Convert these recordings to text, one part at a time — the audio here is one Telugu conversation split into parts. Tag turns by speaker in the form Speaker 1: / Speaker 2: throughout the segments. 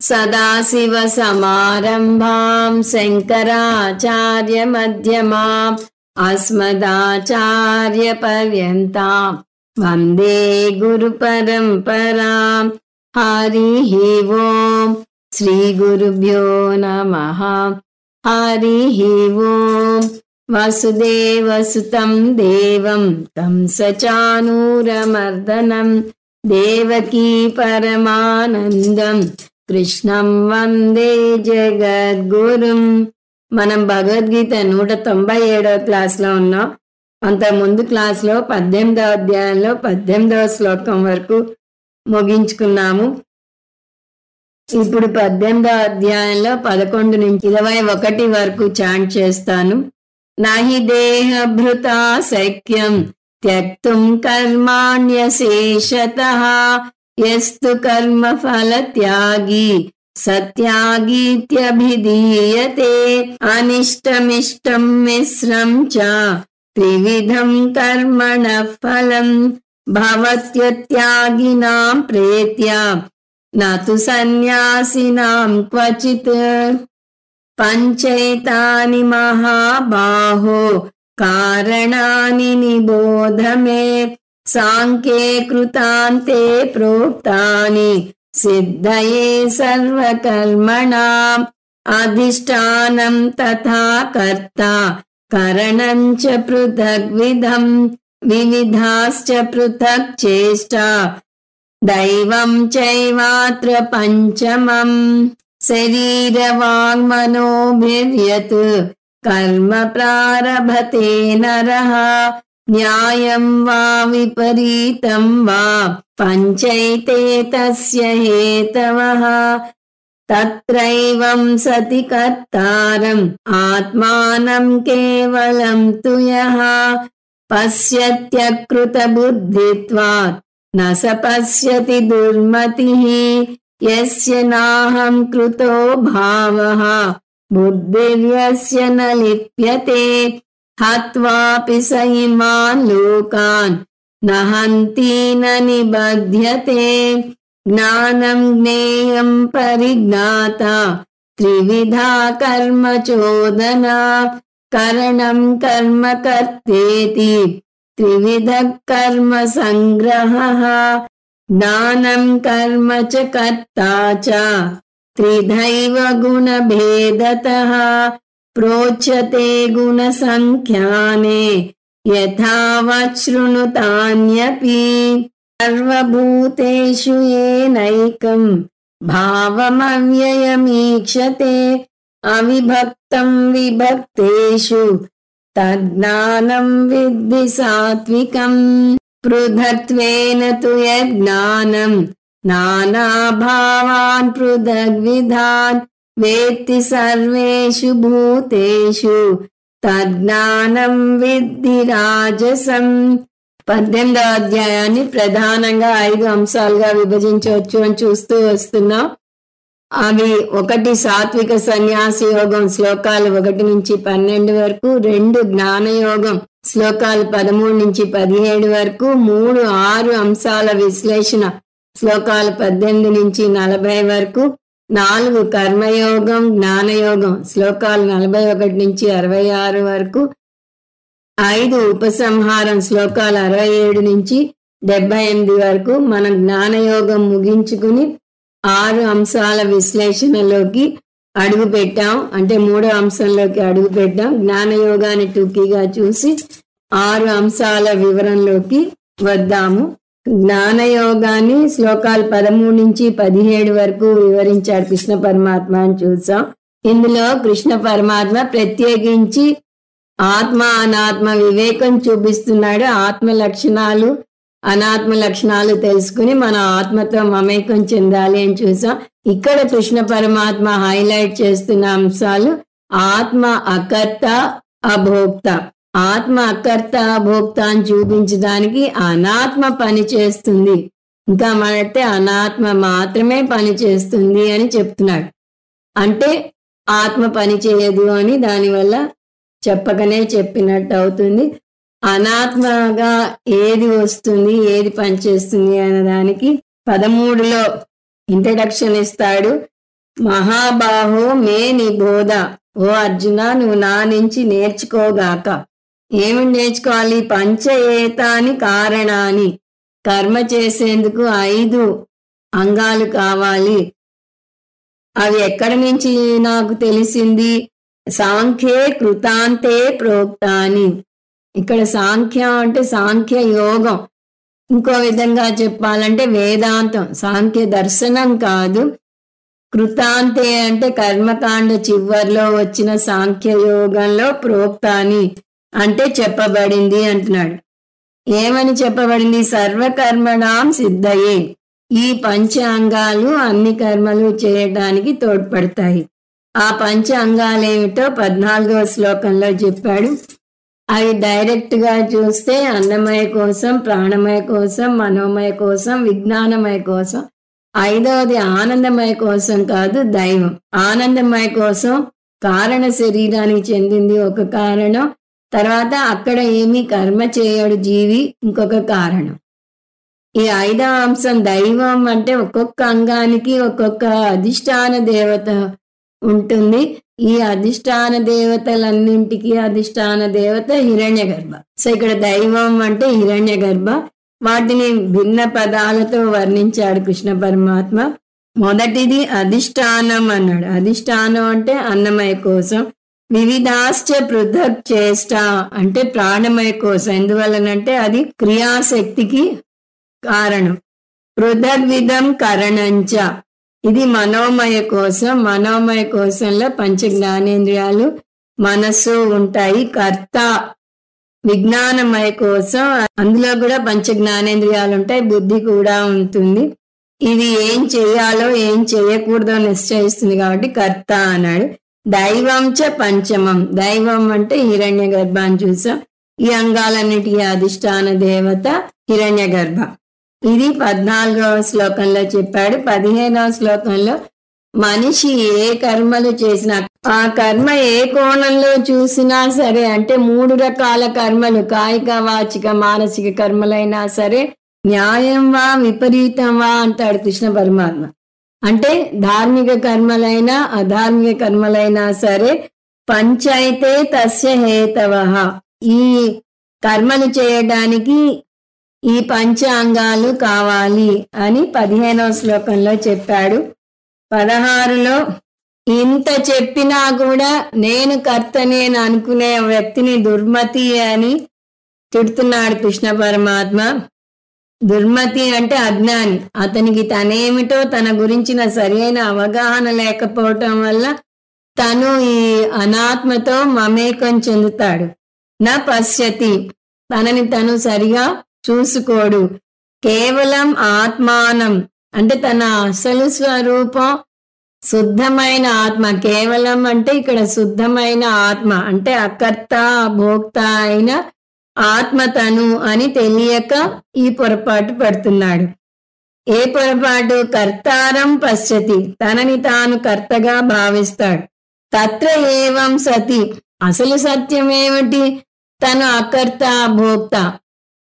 Speaker 1: सदाशिवसमारम्भां शङ्कराचार्यमध्यमाम् अस्मदाचार्यपर्यन्तां वन्दे गुरुपरम्पराम्। हरिः ओम्। श्रीगुरुभ्यो नमः। हरिः ओम्। वसुदेवसुतं देवं कंसचाणूरमर्दनं देवकी परमानन्दं కృష్ణం వందే జగద్గురుం. మనం భగవద్గీత 197వ క్లాస్లో ఉన్నాం. అంత ముందు క్లాస్లో 18వ అధ్యాయంలో 18వ శ్లోకం వరకు ముగించుకున్నాము. ఇప్పుడు 18వ అధ్యాయంలో 11 నుంచి 21 వరకు చాంట్ చేస్తాను. నహి దేహభృతా శక్యం త్యక్తుం కర్మాణ్యశేషతః యస్తు కర్మ ఫల త్యాగి సత్యాగీత్యభిధీయతే అనిష్టమిష్టం మిశ్రం చ త్రివిధం కర్మణః ఫలం భవత్యత్యాగినాం ప్రేత్య నతు సన్యాసినాం క్వచిత్. పంచైతాని మహాబాహో కారణాని నిబోధ మే సాంఖ్యే కృతాంతే ప్రోక్తాని సిద్ధయే సర్వకర్మణాం అధిష్టానం తథా కర్త కరణం చ పృథగ్విధం వివిధాశ్చ పృథక్ చేష్టా దైవం చైవాత్ర పంచమం. శరీరవాङ्మనోభిర్యత్ కర్మ ప్రారభతే నరః న్యాయం వా విపరీతం వా పంచైతే తస్య హేతవః. తత్రైవం సతి కర్తారం ఆత్మానం కేవలం తు యః పశ్యత్యకృతబుద్ధిత్వాత్ న స పశ్యతి దుర్మతిః. యస్య నాహం కృతో భావః బుద్ధిర్యస్య న లిప్యతే హత్వాపి స ఇమాన్ లోకాన్ న హంతి న నిబధ్యతే. జ్ఞానం జ్ఞేయం పరిజ్ఞాత త్రివిధా కర్మ చోదనా కరణం కర్మ కర్తేతి త్రివిధ కర్మ సంగ్రహః. జ్ఞానం కర్మ చ కర్తా చ త్రిధైవ గుణభేదతః ప్రోచ్యతే గుణసంఖ్యానే యథావత్ శృణుతాన్యపి. సర్వభూతేషు ఏనైకం భావమవ్యయమీక్షతే అవిభక్తం విభక్తేషు తజ్ఞానం విద్ధి సాత్వికం. పృథక్త్వేన తు యజ్ఞానం నానాభావాన్ పృథగ్విధాన్ వేత్తి సర్వేషు భూతేషు తజ్ఞానం విద్ధి రాజసం. 18వ అధ్యాయాన్ని ప్రధానంగా 5 అంశాలుగా విభజించవచ్చు అని చూస్తూ వస్తున్నాం. అవి 1 సాత్విక సన్యాసి యోగం శ్లోకాలు 1 నుంచి 12 వరకు, 2 జ్ఞానయోగం శ్లోకాలు 13 నుంచి 17 వరకు, 3 6 అంశాల విశ్లేషణ శ్లోకాలు 18 నుంచి 40 వరకు, 4 కర్మయోగం జ్ఞానయోగం శ్లోకాలు 41 నుంచి 66 వరకు, 5 ఉపసంహారం శ్లోకాలు 67 నుంచి 78 వరకు. మనం జ్ఞానయోగం ముగించుకుని 6 అంశాల విశ్లేషణలోకి అడుగు పెట్టాం. అంటే 3వ అంశంలోకి అడుగు పెట్టాం. జ్ఞానయోగాన్ని టూకీగా చూసి 6 అంశాల వివరంలోకి వద్దాము. జ్ఞానయోగాన్ని శ్లోకాలు 13 నుంచి 17 వరకు వివరించాడు కృష్ణ పరమాత్మ అని చూసాం. ఇందులో కృష్ణ పరమాత్మ ప్రత్యేకించి ఆత్మ అనాత్మ వివేకం చూపిస్తున్నాడు. ఆత్మ లక్షణాలు అనాత్మ లక్షణాలు తెలుసుకుని మన ఆత్మతో మమేకం చెందాలి అని చూసాం. ఇక్కడ కృష్ణ పరమాత్మ హైలైట్ చేస్తున్న అంశాలు ఆత్మ అకర్త అభోక్త. ఆత్మ అకర్త అభోక్త అని చూపించడానికి అనాత్మ పని చేస్తుంది, ఇంకా మనటే అనాత్మ మాత్రమే పని చేస్తుంది అని చెప్తున్నాడు. అంటే ఆత్మ పని చేయదు అని దానివల్ల చెప్పకనే చెప్పినట్టు అవుతుంది. అనాత్మగా ఏది వస్తుంది ఏది పనిచేస్తుంది అనే దానికి 13లో ఇంట్రడక్షన్ ఇస్తాడు. మహాబాహో మే నిబోధ. ఓ అర్జున, నువ్వు నా నుంచి నేర్చుకోగాక. ఏమి నేర్చుకోవాలి? పంచ ఏతాని కారణాన్ని, కర్మ చేసేందుకు 5 అంగాలు కావాలి. అవి ఎక్కడి నుంచి నాకు తెలిసింది? సాంఖ్యే కృతాంతే ప్రోక్తాని. ఇక్కడ సాంఖ్యం అంటే సాంఖ్య యోగం, ఇంకో విధంగా చెప్పాలంటే వేదాంతం, సాంఖ్య దర్శనం కాదు. కృతాంతే అంటే కర్మకాండ చివర్లో వచ్చిన సాంఖ్య యోగంలో ప్రోక్తాని అంటే చెప్పబడింది అంటున్నాడు. ఏమని చెప్పబడింది? సర్వకర్మణాం సిద్ధయే. ఈ పంచ అంగాలు అన్ని కర్మలు చేయడానికి తోడ్పడతాయి. ఆ పంచ అంగాలేమిటో 14వ శ్లోకంలో చెప్పాడు. అవి డైరెక్ట్ గా చూస్తే అన్నమయ కోసం, ప్రాణమయ కోసం, మనోమయ కోసం, విజ్ఞానమయ కోసం. 5వది ఆనందమయ కోసం కాదు, దైవం. ఆనందమయ కోసం కారణ శరీరానికి చెందింది ఒక కారణం. తర్వాత అక్కడ ఏమీ కర్మ చేయడు జీవి, ఇంకొక కారణం. ఈ 5వ అంశం దైవం అంటే ఒక్కొక్క అంగానికి ఒక్కొక్క అధిష్టాన దేవత ఉంటుంది. ఈ అధిష్టాన దేవతలన్నింటికి అధిష్టాన దేవత హిరణ్యగర్భ. సో ఇక్కడ దైవం అంటే హిరణ్యగర్భ. వాటిని భిన్న పదాలతో వర్ణించాడు కృష్ణ పరమాత్మ. మొదటిది అధిష్టానం అన్నాడు. అధిష్టానం అంటే అన్నమయ కోసం. వివిధాశ్చ పృథక్ చేష్ట అంటే ప్రాణమయ కోసం. ఎందువల్లనంటే అది క్రియాశక్తికి కారణం. పృథగ్విధం కరణంచ ఇది మనోమయ కోసం. మనోమయ కోశంలో పంచ జ్ఞానేంద్రియాలు, మనస్సు ఉంటాయి. కర్త విజ్ఞానమయ కోసం, అందులో కూడా పంచ జ్ఞానేంద్రియాలు ఉంటాయి, బుద్ధి కూడా ఉంటుంది. ఇది ఏం చేయాలో ఏం చేయకూడదో నిశ్చయిస్తుంది కాబట్టి కర్త అన్నాడు. దైవం చ పంచమం. దైవం అంటే హిరణ్య గర్భాన్ని చూసాం. ఈ అంగాలన్నిటికీ అధిష్టాన దేవత హిరణ్య గర్భ. ఇది 14వ శ్లోకంలో చెప్పాడు. 15వ శ్లోకంలో మనిషి ఏ కర్మలు చేసినా, ఆ కర్మ ఏ కోణంలో చూసినా సరే, అంటే 3 రకాల కర్మలు, కాయిక వాచిక మానసిక కర్మలైనా సరే, న్యాయం వా విపరీతం వా అంటాడు కృష్ణ పరమాత్మ. అంటే ధార్మిక కర్మలైనా అధార్మిక కర్మలైనా సరే, పంచైతే తస్య హేతవః. ఈ కర్మలు చేయడానికి ఈ పంచ అంగాలు కావాలి అని 15వ శ్లోకంలో చెప్పాడు. 16లో ఇంత చెప్పినా కూడా నేను కర్తనే అనుకునే వ్యక్తిని దుర్మతి అని తిడుతున్నాడు కృష్ణ పరమాత్మ. దుర్మతి అంటే అజ్ఞాని. అతనికి తనేమిటో తన గురించిన సరైన అవగాహన లేకపోవటం వల్ల తను ఈ అనాత్మతో మమేకం చెందుతాడు. నా పశ్యతి, తనని తను సరిగా చూసుకోడు. కేవలం ఆత్మానం అంటే తన అసలు స్వరూపం శుద్ధమైన ఆత్మ. కేవలం అంటే ఇక్కడ శుద్ధమైన ఆత్మ అంటే అకర్త భోక్త అయిన ఆత్మ తను అని తెలియక ఈ పొరపాటు పడుతున్నాడు. ఏ పొరపాటు? కర్తారం పశ్యతి, తనని తాను కర్తగా భావిస్తాడు. తత్ర ఏవం సతి, అసలు సత్యం ఏమిటి? తను అకర్త భోక్త,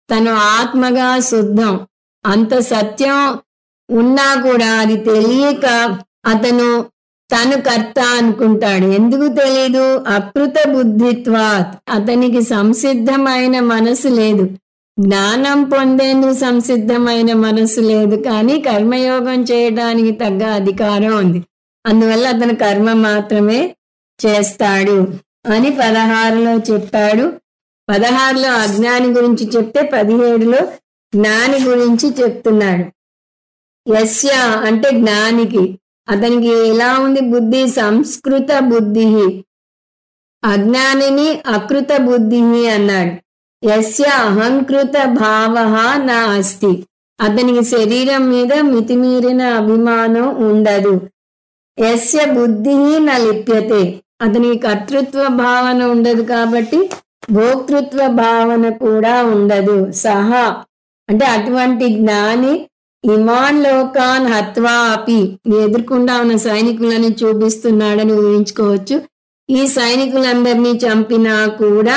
Speaker 1: తను ఆత్మగా శుద్ధం. అంత సత్యం ఉన్నా కూడా అది తెలియక అతను తను కర్త అనుకుంటాడు. ఎందుకు తెలీదు? అకృత బుద్ధిత్వాత్, అతనికి సంసిద్ధమైన మనసు లేదు. జ్ఞానం పొందేందుకు సంసిద్ధమైన మనసు లేదు, కానీ కర్మయోగం చేయడానికి తగ్గ అధికారం ఉంది. అందువల్ల అతను కర్మ మాత్రమే చేస్తాడు అని 16లో చెప్పాడు. 16లో అజ్ఞాని గురించి చెప్తే 17లో జ్ఞాని గురించి చెప్తున్నాడు. యస్య అంటే జ్ఞానికి, అతనికి ఎలా ఉంది బుద్ధి? సంస్కృత బుద్ధి. అజ్ఞానిని అకృత బుద్ధి అన్నాడు. యస్య అహంకృత భావ నా అస్తి, అతనికి శరీరం మీద మితిమీరిన అభిమానం ఉండదు. యస్య బుద్ధి న లిప్యతే, అతనికి కర్తృత్వ భావన ఉండదు కాబట్టి భోక్తృత్వ భావన కూడా ఉండదు. సహా అంటే అటువంటి జ్ఞాని ఇమాన్ లోకాన్ హత్వా అపి, ఎదుర్కొండా ఉన్న సైనికులని చూపిస్తున్నాడని ఊహించుకోవచ్చు. ఈ సైనికులందరినీ చంపినా కూడా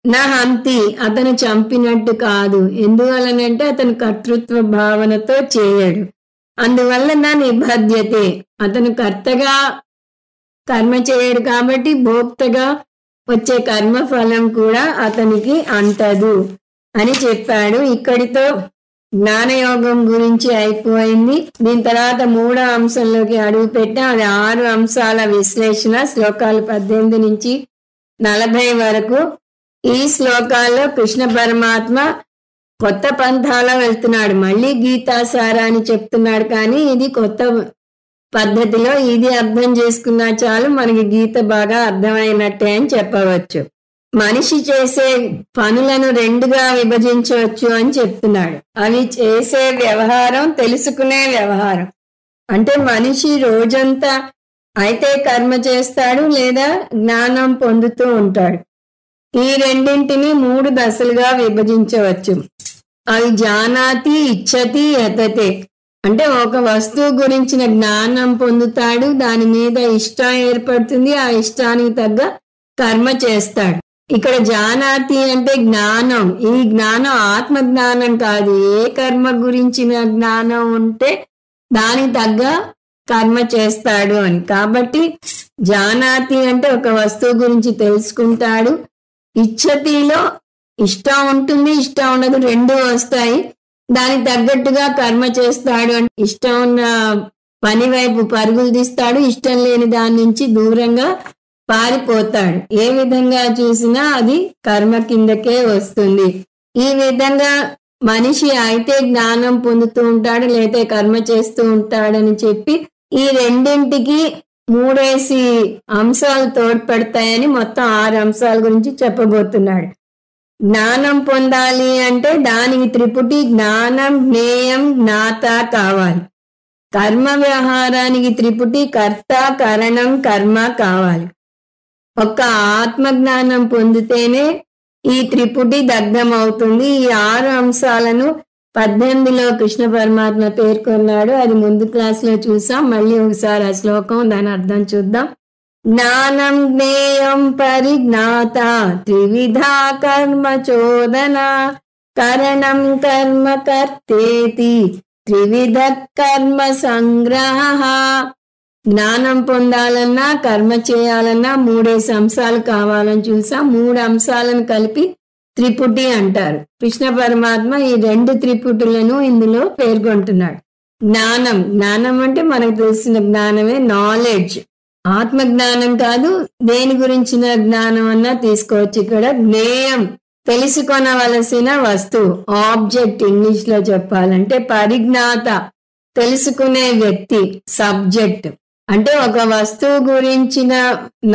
Speaker 1: నా హంతి, అతను చంపినట్టు కాదు. ఎందువలనంటే అతను కర్తృత్వ భావనతో చేయడు. అందువలన నిబధ్యతే, అతను కర్తగా కర్మ చేయడు కాబట్టి భోక్తగా వచ్చే కర్మ ఫలం కూడా అతనికి అంటదు అని చెప్పాడు. ఇక్కడితో జ్ఞానయోగం గురించి అయిపోయింది. దీని తర్వాత 3వ అంశంలోకి అడుగు పెట్టాం. అది 6 అంశాల విశ్లేషణ, శ్లోకాలు 18 నుంచి 40 వరకు. ఈ శ్లోకాల్లో కృష్ణ పరమాత్మ కొత్త పంథాలో వెళ్తున్నాడు. మళ్ళీ గీతాసారాన్ని చెప్తున్నాడు, కానీ ఇది కొత్త పద్ధతిలో. ఇది అర్థం చేసుకున్నా చాలు, మనకి గీత బాగా అర్థమైనట్టే అని చెప్పవచ్చు. మనిషి చేసే పనులను 2గా విభజించవచ్చు అని చెప్తున్నాడు. అవి చేసే వ్యవహారం, తెలుసుకునే వ్యవహారం. అంటే మనిషి రోజంతా అయితే కర్మ చేస్తాడు, లేదా జ్ఞానం పొందుతూ ఉంటాడు. ఈ రెండింటిని 3 దశలుగా విభజించవచ్చు. అవి జానాతి, ఇచ్చతి, యతతే. అంటే ఒక వస్తువు గురించిన జ్ఞానం పొందుతాడు, దాని మీద ఇష్టం ఏర్పడుతుంది, ఆ ఇష్టానికి తగ్గ కర్మ చేస్తాడు. ఇక్కడ జానాతి అంటే జ్ఞానం. ఈ జ్ఞానం ఆత్మజ్ఞానం కాదు. ఏ కర్మ గురించిన జ్ఞానం ఉంటే దానికి తగ్గ కర్మ చేస్తాడు అని. కాబట్టి జానాతి అంటే ఒక వస్తువు గురించి తెలుసుకుంటాడు. ఇచ్చతిలో ఇష్టం ఉంటుంది, ఇష్టం ఉండదు, 2 వస్తాయి. దానికి తగ్గట్టుగా కర్మ చేస్తాడు. అంటే ఇష్టం ఉన్న పని వైపు పరుగులు తీస్తాడు, ఇష్టం లేని దాని నుంచి దూరంగా పారిపోతాడు. ఏ విధంగా చూసినా అది కర్మ కిందకే వస్తుంది. ఈ విధంగా మనిషి అయితే జ్ఞానం పొందుతూ ఉంటాడు, లేతే కర్మ చేస్తూ ఉంటాడని చెప్పి ఈ రెండింటికి 3 అంశాలు తోడ్పడతాయని మొత్తం 6 అంశాల గురించి చెప్పబోతున్నాడు. జ్ఞానం పొందాలి అంటే దానికి త్రిపుటి జ్ఞానం, జ్ఞేయం, జ్ఞాత కావాలి. కర్మ వ్యవహారానికి త్రిపుటి కర్త, కరణం, కర్మ కావాలి. ఒక్క ఆత్మజ్ఞానం పొందితేనే ఈ త్రిపుటి దగ్ధం అవుతుంది. ఈ 6 అంశాలను 18లో కృష్ణ పరమాత్మ పేర్కొన్నాడు. అది ముందు క్లాస్లో చూసాం. మళ్ళీ ఒకసారి ఆ శ్లోకం, దాని అర్థం చూద్దాం. జ్ఞానం, జ్ఞేయం, పరిజ్ఞాత, త్రివిధా కర్మ చోదన, కరణం కర్మ కర్తేతి, త్రివిధ కర్మ సంగ్రహ. జ్ఞానం పొందాలన్నా కర్మ చేయాలన్నా 3 అంశాలు కావాలని చూసాం. 3 అంశాలను కలిపి త్రిపుటి అంటారు. కృష్ణ పరమాత్మ ఈ 2 త్రిపుటులను ఇందులో పేర్కొంటున్నాడు. జ్ఞానం, జ్ఞానం అంటే మనకు తెలిసిన జ్ఞానమే, నాలెడ్జ్. ఆత్మ జ్ఞానం కాదు, దేని గురించిన జ్ఞానం అన్నా తీసుకోవచ్చు. ఇక్కడ జ్ఞేయం, తెలుసుకొనవలసిన వస్తువు, ఆబ్జెక్ట్ ఇంగ్లీష్ లో చెప్పాలంటే. పరిజ్ఞాత, తెలుసుకునే వ్యక్తి, సబ్జెక్ట్. అంటే ఒక వస్తువు గురించిన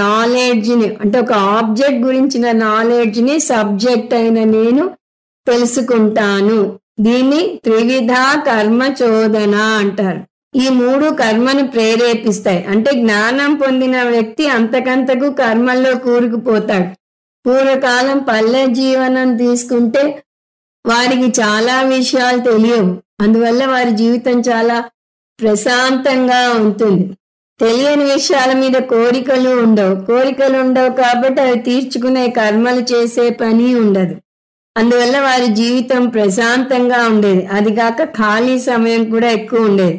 Speaker 1: నాలెడ్జ్ని, అంటే ఒక ఆబ్జెక్ట్ గురించిన నాలెడ్జ్ని సబ్జెక్ట్ అయిన నేను తెలుసుకుంటాను. దీన్ని త్రివిధ కర్మ చోదన అంటారు. ఈ 3 కర్మను ప్రేరేపిస్తాయి. అంటే జ్ఞానం పొందిన వ్యక్తి అంతకంతకు కర్మల్లో కూరుకుపోతాడు. పూర్వకాలం పల్లె జీవనం తీసుకుంటే వారికి చాలా విషయాలు తెలియవు. అందువల్ల వారి జీవితం చాలా ప్రశాంతంగా ఉంటుంది. తెలియని విషయాల మీద కోరికలు ఉండవు కాబట్టి అవి తీర్చుకునే కర్మలు చేసే పని ఉండదు. అందువల్ల వారి జీవితం ప్రశాంతంగా ఉండేది. అది కాక ఖాళీ సమయం కూడా ఎక్కువ ఉండేది.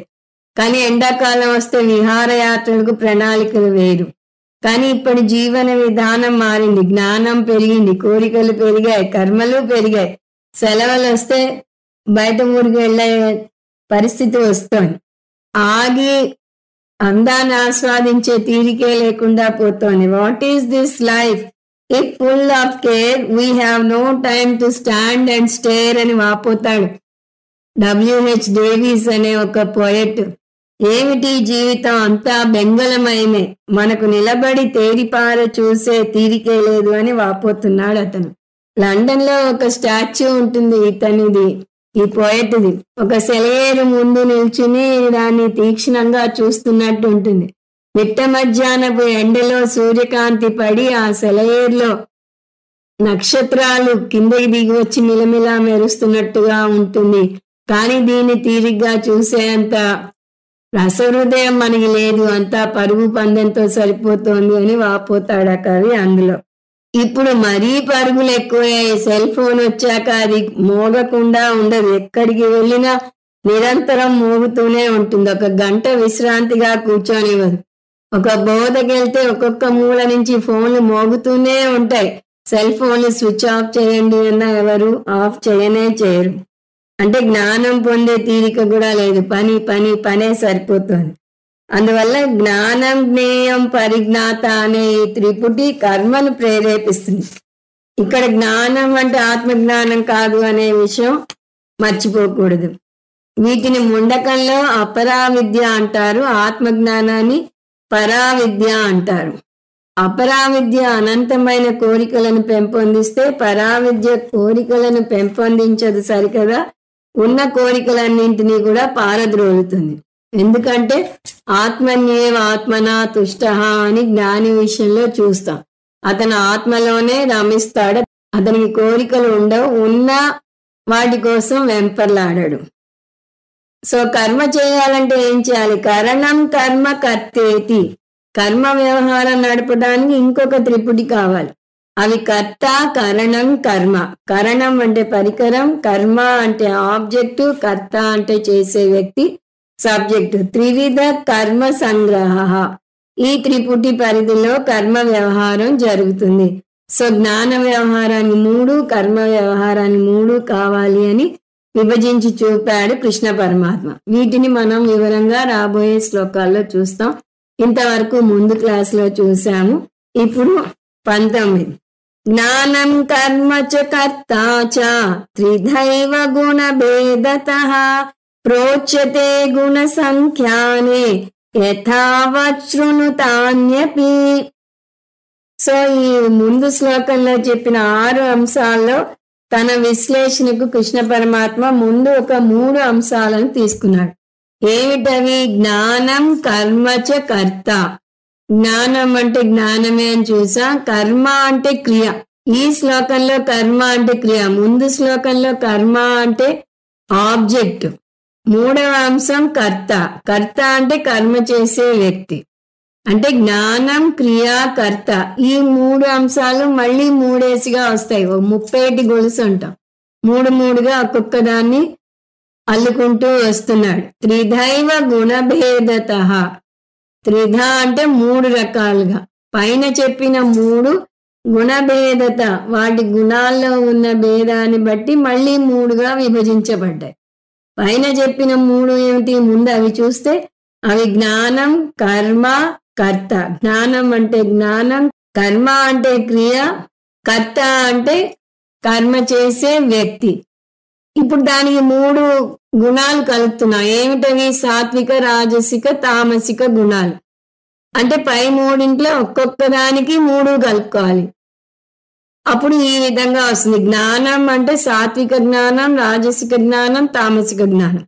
Speaker 1: కానీ ఎండాకాలం వస్తే విహారయాత్రలకు ప్రణాళికలు వేరు. కానీ ఇప్పటి జీవన విధానం మారింది. జ్ఞానం పెరిగింది, కోరికలు పెరిగాయి, కర్మలు పెరిగాయి. సెలవులు వస్తే బయట ఊరికి వెళ్ళే పరిస్థితి వస్తోంది. ఆగి అందాన్ని ఆస్వాదించే తీరికే లేకుండా పోతోంది. What is this life if full of care, we have no time to stand and stare అని వాపోతాడు W.H. డేవిస్ అనే ఒక పోయెట్. ఏమిటి జీవితం, అంతా బెంగళమయమే, మనకు నిలబడి తేరిపార చూసే తీరికే లేదు అని వాపోతున్నాడు అతను. లండన్ లో ఒక స్టాచ్యూ ఉంటుంది ఇతనిది, ఈ పోయెట్ది. ఒక సెలయేరు ముందు నిల్చుని దాన్ని తీక్షణంగా చూస్తున్నట్టు ఉంటుంది. మిట్ట మధ్యాహ్నపు ఎండలో సూర్యకాంతి పడి ఆ సెలయేరులో నక్షత్రాలు కిందకి దిగి వచ్చి మిలమిలా మెరుస్తున్నట్టుగా ఉంటుంది. కానీ దీన్ని తీరిగ్గా చూసేంత రసహృదయం మనకి లేదు, అంతా పరుగు పందెంతో సరిపోతోంది అని వాపోతాడు ఆ కవి అందులో. ఇప్పుడు మరీ పరుగులు ఎక్కువయ్యాయి. సెల్ ఫోన్ వచ్చాక అది మోగకుండా ఉండదు. ఎక్కడికి వెళ్ళినా నిరంతరం మోగుతూనే ఉంటుంది. ఒక గంట విశ్రాంతిగా కూర్చొనివ్వదు. ఒక బోధకెళ్తే ఒక్కొక్క మూల నుంచి ఫోన్లు మోగుతూనే ఉంటాయి. సెల్ ఫోన్లు స్విచ్ ఆఫ్ చేయండి అన్నా ఎవరు ఆఫ్ చేయరు. అంటే జ్ఞానం పొందే తీరిక కూడా లేదు. పనే సరిపోతుంది. అందువల్ల జ్ఞానం, జ్ఞేయం, పరిజ్ఞాత అనే ఈ త్రిపుటి కర్మను ప్రేరేపిస్తుంది. ఇక్కడ జ్ఞానం అంటే ఆత్మజ్ఞానం కాదు అనే విషయం మర్చిపోకూడదు. వీటిని ముండకంలో అపరావిద్య అంటారు, ఆత్మజ్ఞానాన్ని పరావిద్య అంటారు. అపరావిద్య అనంతమైన కోరికలను పెంపొందిస్తే పరావిద్య కోరికలను పెంపొందించదు సరికదా, ఉన్న కోరికలన్నింటినీ కూడా పారద్రోలుతుంది. ఎందుకంటే ఆత్మన్యేవ ఆత్మనా తుష్ట అని జ్ఞాని విషయంలో చూస్తాం. అతను ఆత్మలోనే రమిస్తాడు. అతనికి కోరికలు ఉండవు, ఉన్న వాటి కోసం వెంపర్లాడాడు. సో కర్మ చేయాలంటే ఏం చేయాలి? కరణం కర్మ కర్తేతి. కర్మ వ్యవహారం నడపడానికి ఇంకొక త్రిపుటి కావాలి. అవి కర్త, కరణం, కర్మ. కరణం అంటే పరికరం, కర్మ అంటే ఆబ్జెక్టు, కర్త అంటే చేసే వ్యక్తి, సబ్జెక్టు. త్రివిధ కర్మ సంగ్రహ. ఈ త్రిపుటి పరిధిలో కర్మ వ్యవహారం జరుగుతుంది. సో జ్ఞాన వ్యవహారాన్ని 3, కర్మ వ్యవహారాన్ని 3 కావాలి అని విభజించి చూపాడు కృష్ణ పరమాత్మ. వీటిని మనం వివరంగా రాబోయే శ్లోకాల్లో చూస్తాం. ఇంతవరకు ముందు క్లాసులో చూసాము. ఇప్పుడు 19. జ్ఞానం కర్మ చ కర్త చ త్రిధైవ గుణ భేదతః ప్రోచ్యతే గుణ సంఖ్యానే యథావత్ శృణుతాన్యపి. సో ఈ ముందు శ్లోకంలో చెప్పిన 6 అంశాల్లో తన విశ్లేషణకు కృష్ణ పరమాత్మ ముందు ఒక 3 అంశాలను తీసుకున్నాడు. ఏమిటవి? జ్ఞానం, కర్మ చ కర్త. జ్ఞానం అంటే జ్ఞానమే అని చూసా. కర్మ అంటే క్రియ. ఈ శ్లోకంలో కర్మ అంటే క్రియ, ముందు శ్లోకంలో కర్మ అంటే ఆబ్జెక్ట్. 3వ అంశం కర్త. కర్త అంటే కర్మ చేసే వ్యక్తి. అంటే జ్ఞానం, క్రియ, కర్త. ఈ 3 అంశాలు మళ్ళీ 3 వస్తాయి. 30 గొలుసు అంటాం. 3గా ఒక్కొక్క దాన్ని అల్లుకుంటూ వస్తున్నాడు. త్రిధైవ గుణభేదతః. త్రిధ అంటే 3 రకాలుగా. పైన చెప్పిన 3 గుణభేదత, వాటి గుణాల్లో ఉన్న భేదాన్ని బట్టి మళ్ళీ 3గా విభజించబడ్డాయి. పైన చెప్పిన 3 ఏమిటి? ముందు అవి చూస్తే అవి జ్ఞానం, కర్మ, కర్త. జ్ఞానం అంటే జ్ఞానం, కర్మ అంటే క్రియ, కర్త అంటే కర్మ చేసే వ్యక్తి. ఇప్పుడు దానికి 3 గుణాలు కలుపుతున్నాం. ఏమిటవి? సాత్విక, రాజసిక, తామసిక గుణాలు. అంటే పై 3 ఒక్కొక్క దానికి 3 కలుపుకోవాలి. అప్పుడు ఈ విధంగా వస్తుంది. జ్ఞానం అంటే సాత్విక జ్ఞానం, రాజసిక జ్ఞానం, తామసిక జ్ఞానం.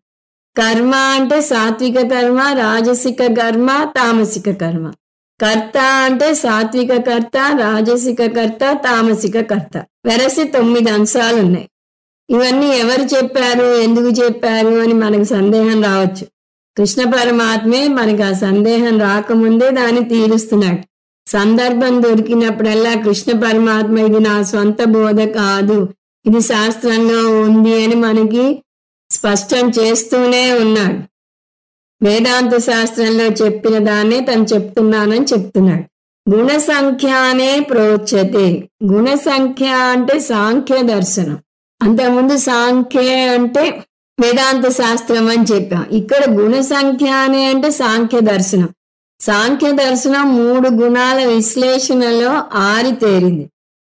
Speaker 1: కర్మ అంటే సాత్విక కర్మ, రాజసిక కర్మ, తామసిక కర్మ. కర్త అంటే సాత్విక కర్త, రాజసిక కర్త, తామసిక కర్త. వెరసి 9 అంశాలు ఉన్నాయి. ఇవన్నీ ఎవరు చెప్పారు, ఎందుకు చెప్పారు అని మనకు సందేహం రావచ్చు. కృష్ణ పరమాత్మే మనకు ఆ సందేహం రాకముందే దాన్ని తీరుస్తున్నాడు. సందర్భం దొరికినప్పుడల్లా కృష్ణ పరమాత్మ ఇది నా సొంత బోధ కాదు, ఇది శాస్త్రంలో ఉంది అని మనకి స్పష్టం చేస్తూనే ఉన్నాడు. వేదాంత శాస్త్రంలో చెప్పిన దాన్నే తను చెప్తున్నానని చెప్తున్నాడు. గుణ సంఖ్యానే ప్రోచ్యతే. గుణ సంఖ్య అంటే సాంఖ్య దర్శనం. అంతకుముందు సాంఖ్య అంటే వేదాంత శాస్త్రం అని చెప్పాం. ఇక్కడ గుణ సంఖ్య అనే అంటే సాంఖ్య దర్శనం. సాంఖ్య దర్శనం 3 గుణాల విశ్లేషణలో ఆరితేరింది.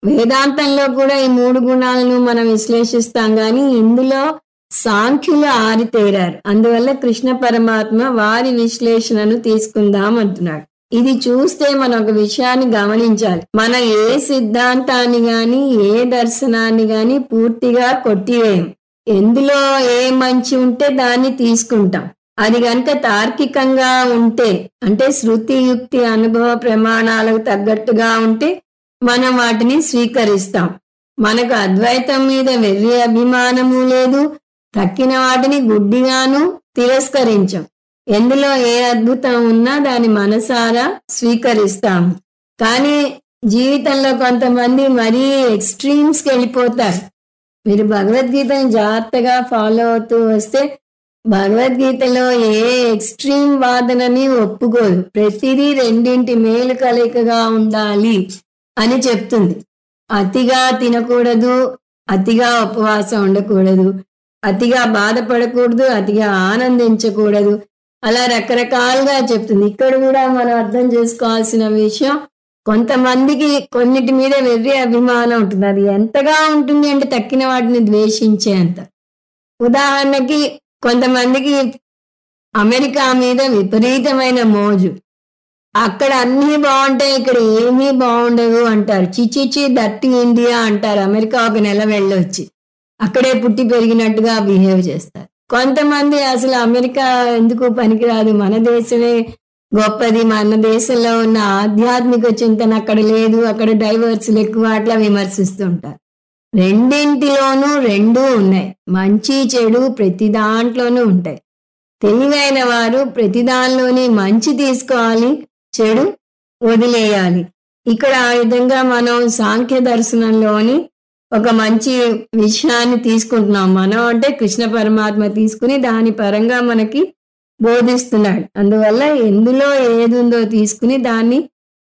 Speaker 1: వేదాంతంలో కూడా ఈ 3 గుణాలను మనం విశ్లేషిస్తాం, కానీ ఇందులో సాంఖ్యులు ఆరితేరారు. అందువల్ల కృష్ణ పరమాత్మ వారి విశ్లేషణను తీసుకుందాం అంటున్నాడు. ఇది చూస్తే మనం ఒక విషయాన్ని గమనించాలి. మనం ఏ సిద్ధాంతాన్ని గాని ఏ దర్శనాన్ని గాని పూర్తిగా కొట్టివేయం. ఎందులో ఏ మంచి ఉంటే దాన్ని తీసుకుంటాం. అది కనుక తార్కికంగా ఉంటే, అంటే శృతి, యుక్తి, అనుభవ ప్రమాణాలకు తగ్గట్టుగా ఉంటే మనం వాటిని స్వీకరిస్తాం. మనకు అద్వైతం మీద వెర్రి అభిమానము లేదు, తక్కిన వాటిని గుడ్డిగాను తిరస్కరించాం. ఎందులో ఏ అద్భుతం ఉన్నా దాని మనసారా స్వీకరిస్తాము. కానీ జీవితంలో కొంతమంది మరీ ఎక్స్ట్రీమ్స్కి వెళ్ళిపోతారు. మీరు భగవద్గీతను జాగ్రత్తగా ఫాలో అవుతూ వస్తే భగవద్గీతలో ఏ ఎక్స్ట్రీమ్ వాదనని ఒప్పుకోదు. ప్రతిదీ రెండింటి మేలు కలయికగా ఉండాలి అని చెప్తుంది. అతిగా తినకూడదు, అతిగా ఉపవాసం ఉండకూడదు, అతిగా బాధపడకూడదు, అతిగా ఆనందించకూడదు, అలా రకరకాలుగా చెప్తుంది. ఇక్కడ కూడా మనం అర్థం చేసుకోవాల్సిన విషయం, కొంతమందికి కొన్నిటి మీద వెర్రి అభిమానం ఉంటుంది. అది ఎంతగా ఉంటుంది అంటే తక్కిన వాటిని ద్వేషించేంత. ఉదాహరణకి కొంతమందికి అమెరికా మీద విపరీతమైన మోజు. అక్కడ అన్నీ బాగుంటాయి, ఇక్కడ ఏమీ బాగుండవు అంటారు. చిచిచి దట్టి ఇండియా అంటారు. అమెరికా ఒక నెల వెళ్ళొచ్చి అక్కడే పుట్టి పెరిగినట్టుగా బిహేవ్ చేస్తారు. కొంతమంది అసలు అమెరికా ఎందుకు పనికిరాదు, మన దేశమే గొప్పది, మన దేశంలో ఉన్న ఆధ్యాత్మిక చింతన అక్కడ లేదు, అక్కడ డైవర్స్లు ఎక్కువ, అట్లా విమర్శిస్తుంటారు. రెండింటిలోనూ రెండూ ఉన్నాయి. మంచి చెడు ప్రతి దాంట్లోనూ ఉంటాయి. తెలివైన వారు ప్రతి దానిలోని మంచి తీసుకోవాలి, చెడు వదిలేయాలి. ఇక్కడ ఆ విధంగా మనం సాంఖ్య దర్శనంలోని ఒక మంచి విషయాన్ని తీసుకుంటున్నాం. మనం అంటే కృష్ణ పరమాత్మ తీసుకుని దాని పరంగా మనకి బోధిస్తున్నాడు. అందువల్ల ఎందులో ఏదుందో తీసుకుని దాన్ని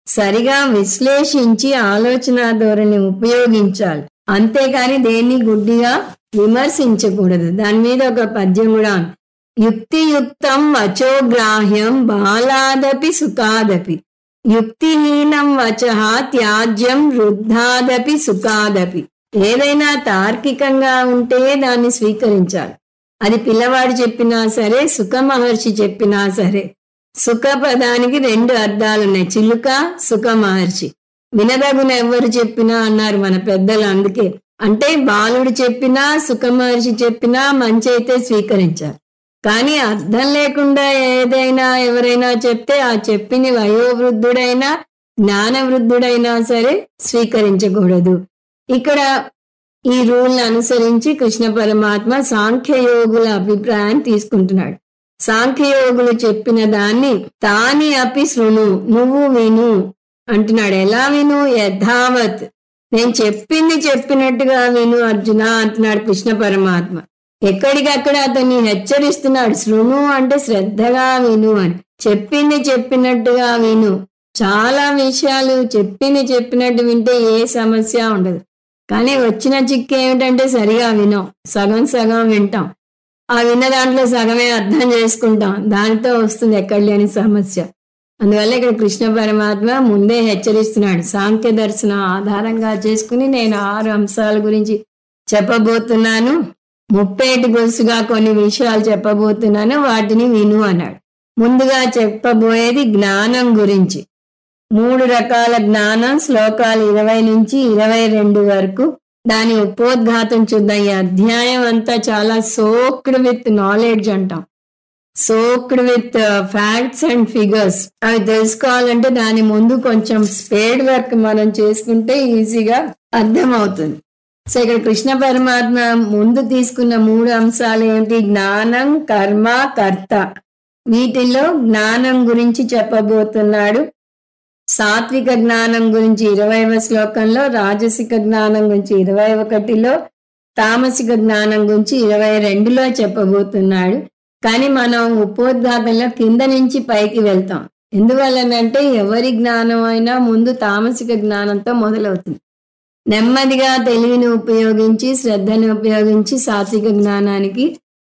Speaker 1: సరిగా విశ్లేషించి ఆలోచన ధోరణి ఉపయోగించాలి. అంతేకాని దేన్ని గుడ్డిగా విమర్శించకూడదు. దాని మీద ఒక పద్యం కూడా ఉంది. యుక్తియుక్తం వచోగ్రాహ్యం బాలాదపి సుఖాదపి, యుక్తిహీనం వచః త్యాజ్యం వృద్ధాదపి సుఖాదపి. ఏదైనా తార్కికంగా ఉంటే దాన్ని స్వీకరించాలి. అది పిల్లవాడు చెప్పినా సరే, సుఖ మహర్షి చెప్పినా సరే. సుఖ పదానికి రెండు అర్థాలున్నాయి, చిలుక, సుఖ మహర్షి. వినదగున ఎవరు చెప్పినా అన్నారు మన పెద్దలు. అందుకే అంటే బాలుడు చెప్పినా సుఖ మహర్షి చెప్పినా మంచి అయితే స్వీకరించాలి. కానీ అర్థం లేకుండా ఏదైనా ఎవరైనా చెప్తే ఆ చెప్పిన వయోవృద్ధుడైనా జ్ఞానవృద్ధుడైనా సరే స్వీకరించకూడదు. ఇక్కడ ఈ రూల్ని అనుసరించి కృష్ణ పరమాత్మ సాంఖ్యయోగుల అభిప్రాయాన్ని తీసుకుంటున్నాడు. సాంఖ్యయోగులు చెప్పిన దాన్ని తాని అపి శృణు, నువ్వు విను అంటున్నాడు. ఎలా విను? యథావత్, నేను చెప్పింది చెప్పినట్టుగా విను అర్జున అంటున్నాడు కృష్ణ పరమాత్మ. ఎక్కడికక్కడ అతన్ని హెచ్చరిస్తున్నాడు. శృణు అంటే శ్రద్ధగా విను అని. చెప్పింది చెప్పినట్టుగా విను. చాలా విషయాలు చెప్పింది చెప్పినట్టు వింటే ఏ సమస్య ఉండదు. కానీ వచ్చిన చిక్కు ఏమిటంటే సరిగా వినం, సగం సగం వింటాం. ఆ విన్న దాంట్లో సగమే అర్థం చేసుకుంటాం. దానితో వస్తుంది ఎక్కడ లేని సమస్య. అందువల్ల ఇక్కడ కృష్ణ పరమాత్మ ముందే హెచ్చరిస్తున్నాడు. సాంఖ్య దర్శనం ఆధారంగా చేసుకుని నేను 6 అంశాల గురించి చెప్పబోతున్నాను. 30 గొలుసుగా కొన్ని విషయాలు చెప్పబోతున్నాను, వాటిని విను అన్నాడు. ముందుగా చెప్పబోయేది జ్ఞానం గురించి. 3 రకాల జ్ఞానం, శ్లోకాలు 20 నుంచి 22 వరకు. దాని ఉపోద్ఘాతం చూద్దాం. ఈ అధ్యాయం అంతా చాలా సోక్డ్ విత్ నాలెడ్జ్ అంటాం, soaked with facts and figures. అవి తెలుసుకోవాలంటే దాని ముందు కొంచెం స్పేడ్ వర్క్ మనం చేసుకుంటే ఈజీగా అర్థం అవుతుంది. సో ఇక్కడ కృష్ణ పరమాత్మ ముందు తీసుకున్న 3 అంశాలు ఏమిటి? జ్ఞానం, కర్మ, కర్త. వీటిల్లో జ్ఞానం గురించి చెప్పబోతున్నాడు. సాత్విక జ్ఞానం గురించి 20వ శ్లోకంలో, రాజసిక జ్ఞానం గురించి 21లో, తామసిక జ్ఞానం గురించి 22లో చెప్పబోతున్నాడు. కానీ మనం ఉపోద్ఘాతంలో కింద నుంచి పైకి వెళ్తాం. ఎందువల్లనంటే ఎవరి జ్ఞానం అయినా ముందు తామసిక జ్ఞానంతో మొదలవుతుంది. నెమ్మదిగా తెలివిని ఉపయోగించి, శ్రద్ధని ఉపయోగించి సాత్విక జ్ఞానానికి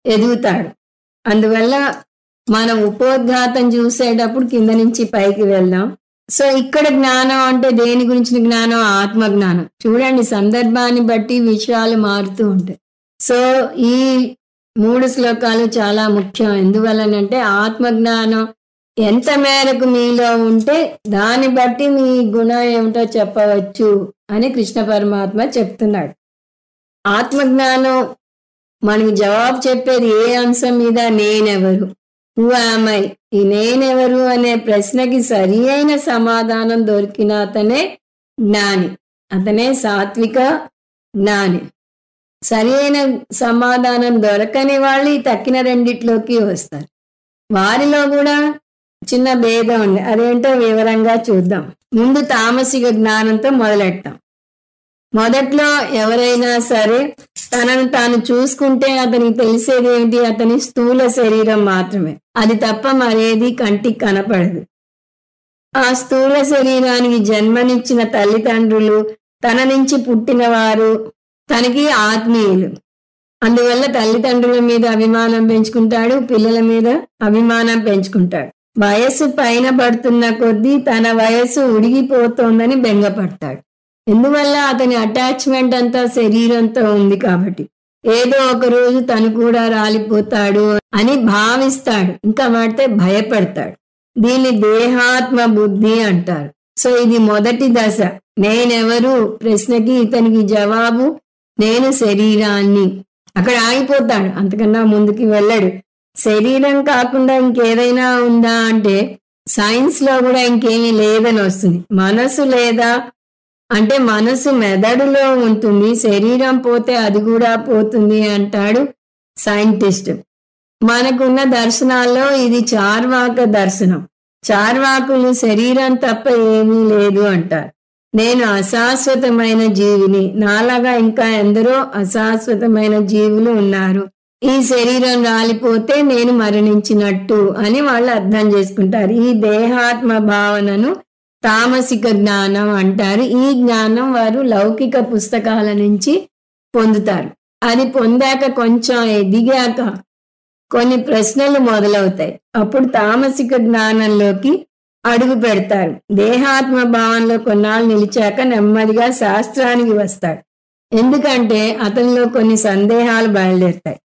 Speaker 1: ఎదుగుతాడు. అందువల్ల మనం ఉపోద్ఘాతం చూసేటప్పుడు కింద నుంచి పైకి వెళ్దాం. సో ఇక్కడ జ్ఞానం అంటే దేని గురించిన జ్ఞానం? ఆత్మ జ్ఞానం. చూడండి, సందర్భాన్ని బట్టి విషయాలు మారుతూ ఉంటాయి. సో ఈ 3 శ్లోకాలు చాలా ముఖ్యం. ఎందువల్లనంటే ఆత్మజ్ఞానం ఎంత మేరకు మీలో ఉంటే దాన్ని బట్టి మీ గుణం ఏమిటో చెప్పవచ్చు అని కృష్ణ పరమాత్మ చెప్తున్నాడు. ఆత్మజ్ఞానం మనకి జవాబు చెప్పేది ఏ అంశం మీద? నేనెవరు, హూ యామ్ ఐ. ఈ నేనెవరు అనే ప్రశ్నకి సరి అయిన సమాధానం దొరికిన అతనే జ్ఞాని, అతనే సాత్విక జ్ఞాని. సరి అయిన సమాధానం దొరకని వాళ్ళు ఈ తక్కిన రెండిట్లోకి వస్తారు. వారిలో కూడా చిన్న భేదం ఉంది, అదేంటో వివరంగా చూద్దాం. ముందు తామసిక జ్ఞానంతో మొదలెట్టాం. మొదట్లో ఎవరైనా సరే తనను తాను చూసుకుంటే అతనికి తెలిసేది ఏమిటి? అతని స్థూల శరీరం మాత్రమే. అది తప్ప మరేది కంటికి కనపడదు. ఆ స్థూల శరీరానికి జన్మనిచ్చిన తల్లిదండ్రులు, తన నుంచి పుట్టిన వారు తనకి ఆత్మీయులు. అందువల్ల తల్లిదండ్రుల మీద అభిమానం పెంచుకుంటాడు, పిల్లల మీద అభిమానం పెంచుకుంటాడు. వయస్సు పైన పడుతున్న కొద్దీ తన వయస్సు ఉడిగిపోతోందని బెంగపడతాడు. ఎందువల్ల? అతని అటాచ్మెంట్ అంతా శరీరంతో ఉంది కాబట్టి. ఏదో ఒక రోజు తను కూడా రాలిపోతాడు అని భావిస్తాడు. ఇంకా వాడితే భయపడతాడు. దీన్ని దేహాత్మ బుద్ధి అంటారు. సో ఇది మొదటి దశ. నేనెవరు ప్రశ్నకి ఇతనికి జవాబు నేను శరీరాన్ని. అక్కడ ఆగిపోతాడు, అంతకన్నా ముందుకి వెళ్ళడు. శరీరం కాకుండా ఇంకేదైనా ఉందా అంటే సైన్స్ లో కూడా ఇంకేమీ లేదని వస్తుంది. మనసు లేదా అంటే మనసు మెదడులో ఉంటుంది, శరీరం పోతే అది కూడా పోతుంది అంటాడు సైంటిస్ట్. మనకున్న దర్శనాల్లో ఇది చార్వాక దర్శనం. చార్వాకులు శరీరం తప్ప ఏమీ లేదు అంటారు. నేను అశాశ్వతమైన జీవిని, నాలాగా ఇంకా ఎందరో అశాశ్వతమైన జీవులు ఉన్నారు. ఈ శరీరం రాలిపోతే నేను మరణించినట్టు అని వాళ్ళు అర్థం చేసుకుంటారు. ఈ దేహాత్మ భావనను తామసిక జ్ఞానం అంటారు. ఈ జ్ఞానం వారు లౌకిక పుస్తకాల నుంచి పొందుతారు. అది పొందాక కొంచెం ఎదిగాక కొన్ని ప్రశ్నలు మొదలవుతాయి. అప్పుడు తామసిక జ్ఞానంలోకి అడుగు పెడతారు. దేహాత్మ భావనలో కొన్నాళ్ళు నిలిచాక నెమ్మదిగా శాస్త్రానికి వస్తాడు. ఎందుకంటే అతనిలో కొన్ని సందేహాలు బయలుదేరుతాయి.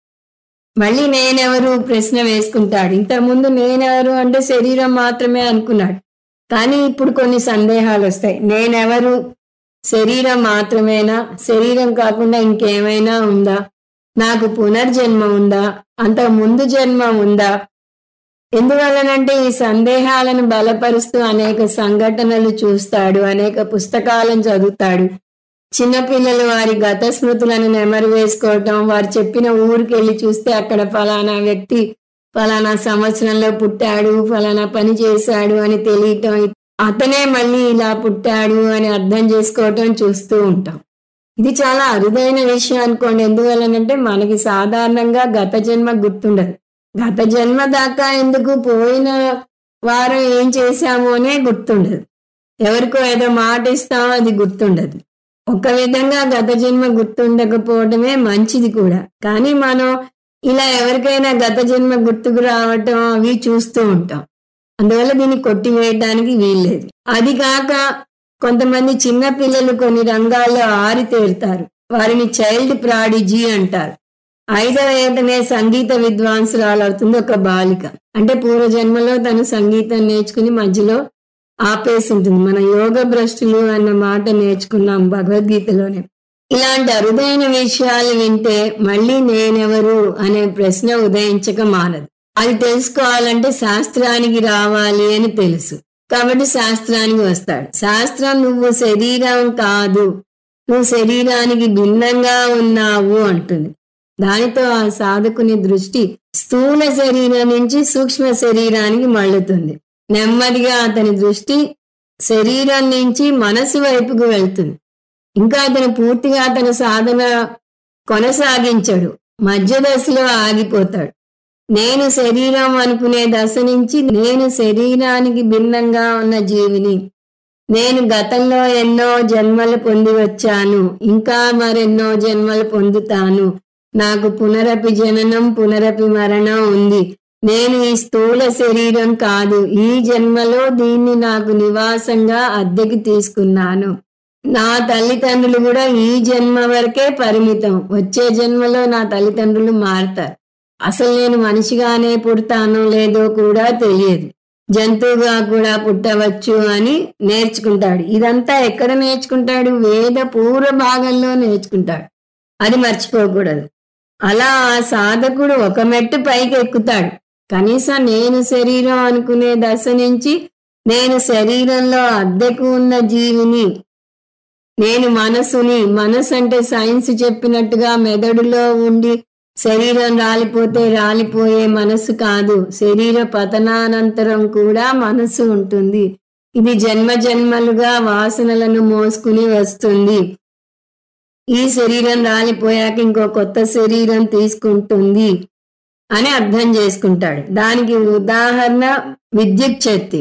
Speaker 1: మళ్ళీ నేనెవరు ప్రశ్న వేసుకుంటాడు. ఇంతకుముందు నేనెవరు అంటే శరీరం మాత్రమే అనుకున్నాడు. కానీ ఇప్పుడు కొన్ని సందేహాలు వస్తాయి. నేనెవరు? శరీరం మాత్రమేనా? శరీరం కాకుండా ఇంకేమైనా ఉందా? నాకు పునర్జన్మ ఉందా? అంతకు ముందు జన్మ ఉందా? ఎందువల్లనంటే ఈ సందేహాలను బలపరుస్తూ అనేక సంఘటనలు చూస్తాడు, అనేక పుస్తకాలను చదువుతాడు. చిన్నపిల్లలు వారి గత స్మృతులను నెమరు వేసుకోవటం, వారు చెప్పిన ఊరికి వెళ్ళి చూస్తే అక్కడ ఫలానా వ్యక్తి ఫలానా సంవత్సరంలో పుట్టాడు, ఫలానా పని చేశాడు అని తెలియటం, అతనే మళ్ళీ ఇలా పుట్టాడు అని అర్థం చేసుకోవటం చూస్తూ ఉంటాం. ఇది చాలా అరుదైన విషయం అనుకోండి. ఎందువల్లనంటే మనకి సాధారణంగా గత జన్మ గుర్తుండదు. గత జన్మ దాకా ఎందుకు, పోయిన వారం ఏం చేశామో అనే గుర్తుండదు. ఎవరికో ఏదో మాట ఇస్తామో అది గుర్తుండదు. ఒక విధంగా గత జన్మ గుర్తుండకపోవడమే మంచిది కూడా. కానీ మనం ఇలా ఎవరికైనా గత జన్మ గుర్తుకు రావటం అవి చూస్తూ ఉంటాం. అందువల్ల దీన్ని కొట్టివేయడానికి వీల్లేదు. అది కాక కొంతమంది చిన్న పిల్లలు కొన్ని రంగాల్లో ఆరితేరుతారు. వారిని చైల్డ్ ప్రాడిజీ అంటారు. 5వ ఏటనే సంగీత విద్వాంసురాలు అవుతుంది ఒక బాలిక. అంటే పూర్వజన్మలో తను సంగీతం నేర్చుకుని మధ్యలో ఆపేసి ఉంటుంది. మన యోగ భ్రష్టులు అన్న మాట నేర్చుకున్నాం భగవద్గీతలోనే. ఇలాంటి అరుదైన విషయాలు వింటే మళ్ళీ నేనెవరు అనే ప్రశ్న ఉదయించక మానదు. అది తెలుసుకోవాలంటే శాస్త్రానికి రావాలి అని తెలుసు. కాబట్టి శాస్త్రానికి వస్తాడు. శాస్త్రం నువ్వు శరీరం కాదు, నువ్వు శరీరానికి భిన్నంగా ఉన్నావు అంటుంది. దానితో ఆ సాధకుని దృష్టి స్థూల శరీరం నుంచి సూక్ష్మ శరీరానికి మళ్ళుతుంది. నెమ్మదిగా అతని దృష్టి శరీరం నుంచి మనసు వైపుకు వెళ్తుంది. ఇంకా అతను పూర్తిగా తన సాధన కొనసాగించడు, మధ్య దశలో ఆగిపోతాడు. నేను శరీరం అనుకునే దశ నుంచి నేను శరీరానికి భిన్నంగా ఉన్న జీవిని, నేను గతంలో ఎన్నో జన్మలు పొంది వచ్చాను, ఇంకా మరెన్నో జన్మలు పొందుతాను, నాకు పునరపి జననం పునరపి మరణం ఉంది, నేను ఈ స్థూల శరీరం కాదు, ఈ జన్మలో దీన్ని నాకు నివాసంగా అద్దెకి తీసుకున్నాను, నా తల్లిదండ్రులు కూడా ఈ జన్మ వరకే పరిమితం, వచ్చే జన్మలో నా తల్లిదండ్రులు మారుతారు, అసలు నేను మనిషిగానే పుడతానో లేదో కూడా తెలియదు, జంతువుగా కూడా పుట్టవచ్చు అని నేర్చుకుంటాడు. ఇదంతా ఎక్కడ నేర్చుకుంటాడు? వేద పూర్వ భాగంలో నేర్చుకుంటాడు. అది మర్చిపోకూడదు. అలా ఆ సాధకుడు ఒక మెట్టు పైకి ఎక్కుతాడు. కనీసం నేను శరీరం అనుకునే దశ నుంచి నేను శరీరంలో అద్దెకు ఉన్న జీవిని, నేను మనసుని, మనసు అంటే సైన్స్ చెప్పినట్టుగా మెదడులో ఉండి శరీరం రాలిపోతే రాలిపోయే మనసు కాదు, శరీర పతనానంతరం కూడా మనసు ఉంటుంది. ఇది జన్మ జన్మలుగా వాసనలను మోసుకుని వస్తుంది. ఈ శరీరం రాలిపోయాక ఇంకో కొత్త శరీరం తీసుకుంటుంది అని అర్థం చేసుకుంటాడు. దానికి ఉదాహరణ విద్యుత్ శక్తి.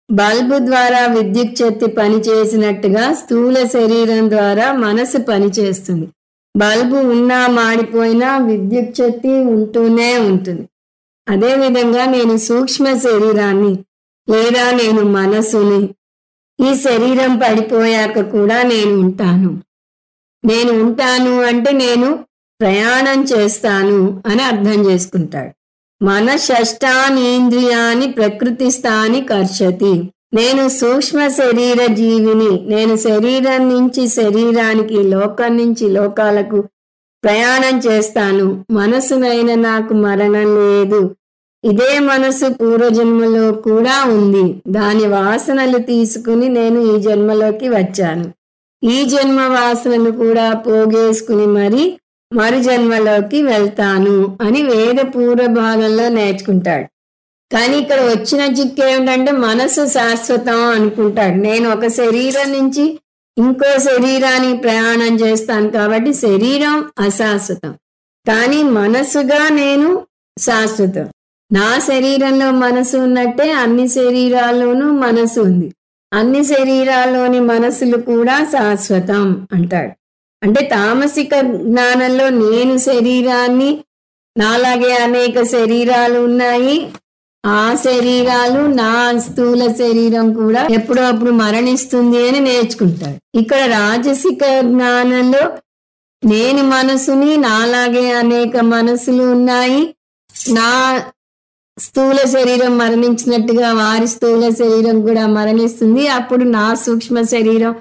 Speaker 1: బల్బు ద్వారా విద్యుత్ శక్తి పనిచేసినట్టుగా స్థూల శరీరం ద్వారా మనసు పనిచేస్తుంది. బల్బు ఉన్నా మాడిపోయినా విద్యుత్ శక్తి ఉంటూనే ఉంటుంది. అదేవిధంగా నేను సూక్ష్మ శరీరాన్ని లేదా నేను మనసుని, ఈ శరీరం పడిపోయాక కూడా నేను ఉంటాను. నేను ఉంటాను అంటే నేను ప్రయాణం చేస్తాను అని అర్థం చేసుకుంటాడు. మన షష్టానీంద్రియాన్ని ప్రకృతిస్థాని కర్షతి. నేను సూక్ష్మ శరీర జీవిని. నేను శరీరం నుంచి శరీరానికి, లోకం నుంచి లోకాలకు ప్రయాణం చేస్తాను. మనసునైన నాకు మరణం లేదు. ఇదే మనసు పూర్వజన్మలో కూడా ఉంది. దాని వాసనలు తీసుకుని నేను ఈ జన్మలోకి వచ్చాను. ఈ జన్మ వాసనలు కూడా పోగేసుకుని మరు జన్మలోకి వెళ్తాను అని వేద పూర్వ భాగంలో నేర్చుకుంటాడు. కానీ ఇక్కడ వచ్చిన చిక్కు ఏమిటంటే మనసు శాశ్వతం అనుకుంటాడు. నేను ఒక శరీరం నుంచి ఇంకో శరీరానికి ప్రయాణం చేస్తాను కాబట్టి శరీరం అశాశ్వతం, కానీ మనసుగా నేను శాశ్వతం. నా శరీరంలో మనసు ఉన్నట్టే అన్ని శరీరాల్లోనూ మనసు ఉంది. అన్ని శరీరాల్లోని మనసులు కూడా శాశ్వతం అంటాడు. అంటే తామసిక జ్ఞానంలో నేను శరీరాన్ని, నాలాగే అనేక శరీరాలు ఉన్నాయి, ఆ శరీరాలు నా స్థూల శరీరం కూడా ఎప్పుడో అప్పుడు మరణిస్తుంది అని నేర్చుకుంటాడు. ఇక్కడ రాజసిక జ్ఞానంలో నేను మనసుని, నాలాగే అనేక మనసులు ఉన్నాయి, నా స్థూల శరీరం మరణించినట్టుగా వారి స్థూల శరీరం కూడా మరణిస్తుంది. అప్పుడు నా సూక్ష్మ శరీరం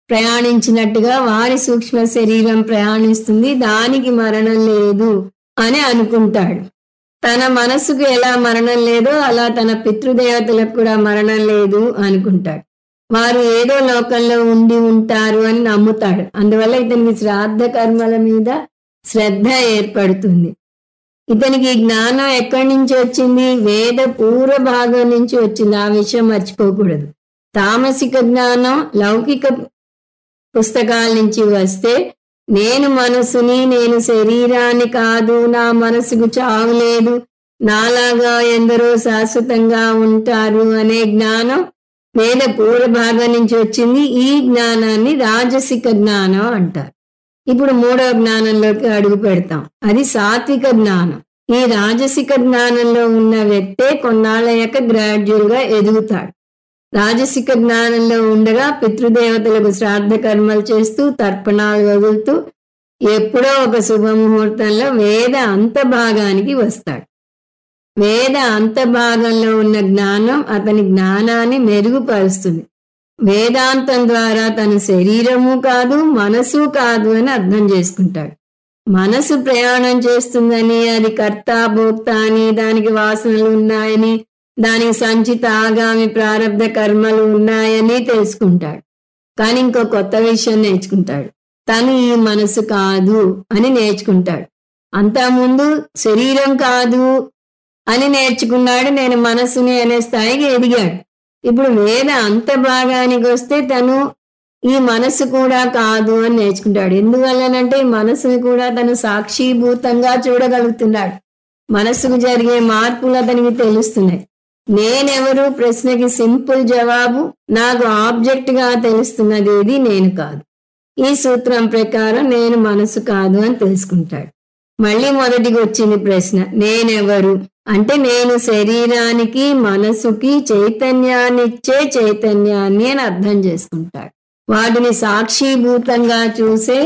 Speaker 1: ప్రయాణించినట్టుగా వారి సూక్ష్మ శరీరం ప్రయాణిస్తుంది. దానికి మరణం లేదు అని అనుకుంటాడు. తన మనసుకు ఎలా మరణం లేదో అలా తన పితృదేవతలకు కూడా మరణం లేదు అనుకుంటాడు. వారు ఏదో లోకంలో ఉండి ఉంటారు అని నమ్ముతాడు. అందువల్ల ఇతనికి శ్రాద్ధ కర్మల మీద శ్రద్ధ ఏర్పడుతుంది. ఇతనికి జ్ఞానం ఎక్కడి నుంచి వచ్చింది? వేద పూర్వ భాగం నుంచి వచ్చింది. ఆ విషయం మర్చిపోకూడదు. తామసిక జ్ఞానం లౌకిక పుస్తకాల నుంచి వస్తే నేను మనసుని, నేను శరీరాన్ని కాదు, నా మనసుకు చావు లేదు, నాలాగా ఎందరో శాశ్వతంగా ఉంటారు అనే జ్ఞానం వేద పూర్వ భాగం నుంచి వచ్చింది. ఈ జ్ఞానాన్ని రాజసిక జ్ఞానం అంటారు. ఇప్పుడు మూడవ జ్ఞానంలోకి అడుగు పెడతాం. అది సాత్విక జ్ఞానం. ఈ రాజసిక జ్ఞానంలో ఉన్న వ్యక్తే కొన్నాళ్ళయ్యాక గ్రాడ్యువల్ గా ఎదుగుతాడు. రాజసిక జ్ఞానంలో ఉండగా పితృదేవతలకు శ్రాద్ధ కర్మలు చేస్తూ తర్పణాలు వదులుతూ ఎప్పుడో ఒక శుభముహూర్తంలో వేద అంతభాగానికి వస్తాడు. వేద అంతభాగంలో ఉన్న జ్ఞానం అతని జ్ఞానాన్ని మెరుగుపరుస్తుంది. వేదాంతం ద్వారా తన శరీరము కాదు, మనసు కాదు అని అర్థం చేసుకుంటాడు. మనసు ప్రయాణం చేస్తుందని, అది కర్త భోక్త అని, దానికి వాసనలు ఉన్నాయని, దానికి సంచిత ఆగామి ప్రారంధ కర్మలు ఉన్నాయని తెలుసుకుంటాడు. కానీ ఇంకో కొత్త విషయం నేర్చుకుంటాడు. తను ఈ మనసు కాదు అని నేర్చుకుంటాడు. అంతకుముందు శరీరం కాదు అని నేర్చుకున్నాడు. నేను మనసుని అనే స్థాయికి ఎదిగాడు. ఇప్పుడు వేద అంత భాగానికి వస్తే తను ఈ మనసు కూడా కాదు అని నేర్చుకుంటాడు. ఎందువల్లనంటే ఈ మనసుని కూడా తను సాక్షిభూతంగా చూడగలుగుతున్నాడు. మనసుకు జరిగే మార్పులు అతనికి తెలుస్తున్నాయి. నేనెవరు ప్రశ్నకి సింపుల్ జవాబు, నాకు ఆబ్జెక్ట్ గా తెలుస్తున్నది ఏది నేను కాదు. ఈ సూత్రం ప్రకారం నేను మనసు కాదు అని తెలుసుకుంటాడు. మళ్ళీ మొదటికి వచ్చింది ప్రశ్న, నేనెవరు అంటే నేను శరీరానికి మనసుకి చైతన్యాన్నిచ్చే చైతన్యాన్ని అని అర్థం చేసుకుంటాడు. వాటిని సాక్షిభూతంగా చూసే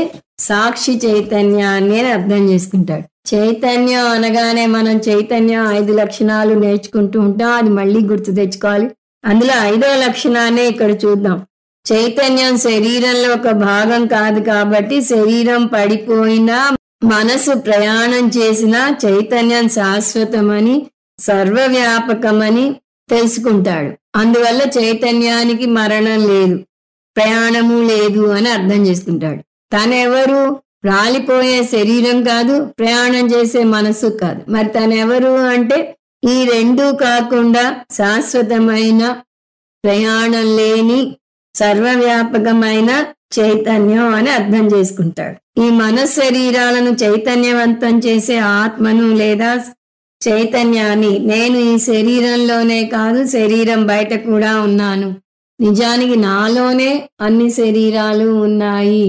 Speaker 1: సాక్షి చైతన్యాన్ని అని అర్థం చేసుకుంటాడు. చైతన్యం అనగానే మనం చైతన్యం 5 లక్షణాలు నేర్చుకుంటూ ఉంటాం. అది మళ్ళీ గుర్తు తెచ్చుకోవాలి. అందులో 5వ లక్షణాన్ని ఇక్కడ చూద్దాం. చైతన్యం శరీరంలో ఒక భాగం కాదు కాబట్టి శరీరం పడిపోయినా, మనసు ప్రయాణం చేసిన చైతన్యం శాశ్వతమని, సర్వవ్యాపకమని తెలుసుకుంటాడు. అందువల్ల చైతన్యానికి మరణం లేదు, ప్రయాణము లేదు అని అర్థం చేసుకుంటాడు. తనెవరు? రాలిపోయే శరీరం కాదు, ప్రయాణం చేసే మనసు కాదు. మరి తనెవరు అంటే ఈ రెండూ కాకుండా శాశ్వతమైన, ప్రయాణం లేని, సర్వవ్యాపకమైన చైతన్యం అని అర్థం చేసుకుంటాడు. ఈ మనశరీరాలను చైతన్యవంతం చేసే ఆత్మను లేదా చైతన్యాన్ని నేను ఈ శరీరంలోనే కాదు, శరీరం బయట కూడా ఉన్నాను, నిజానికి నాలోనే అన్ని శరీరాలు ఉన్నాయి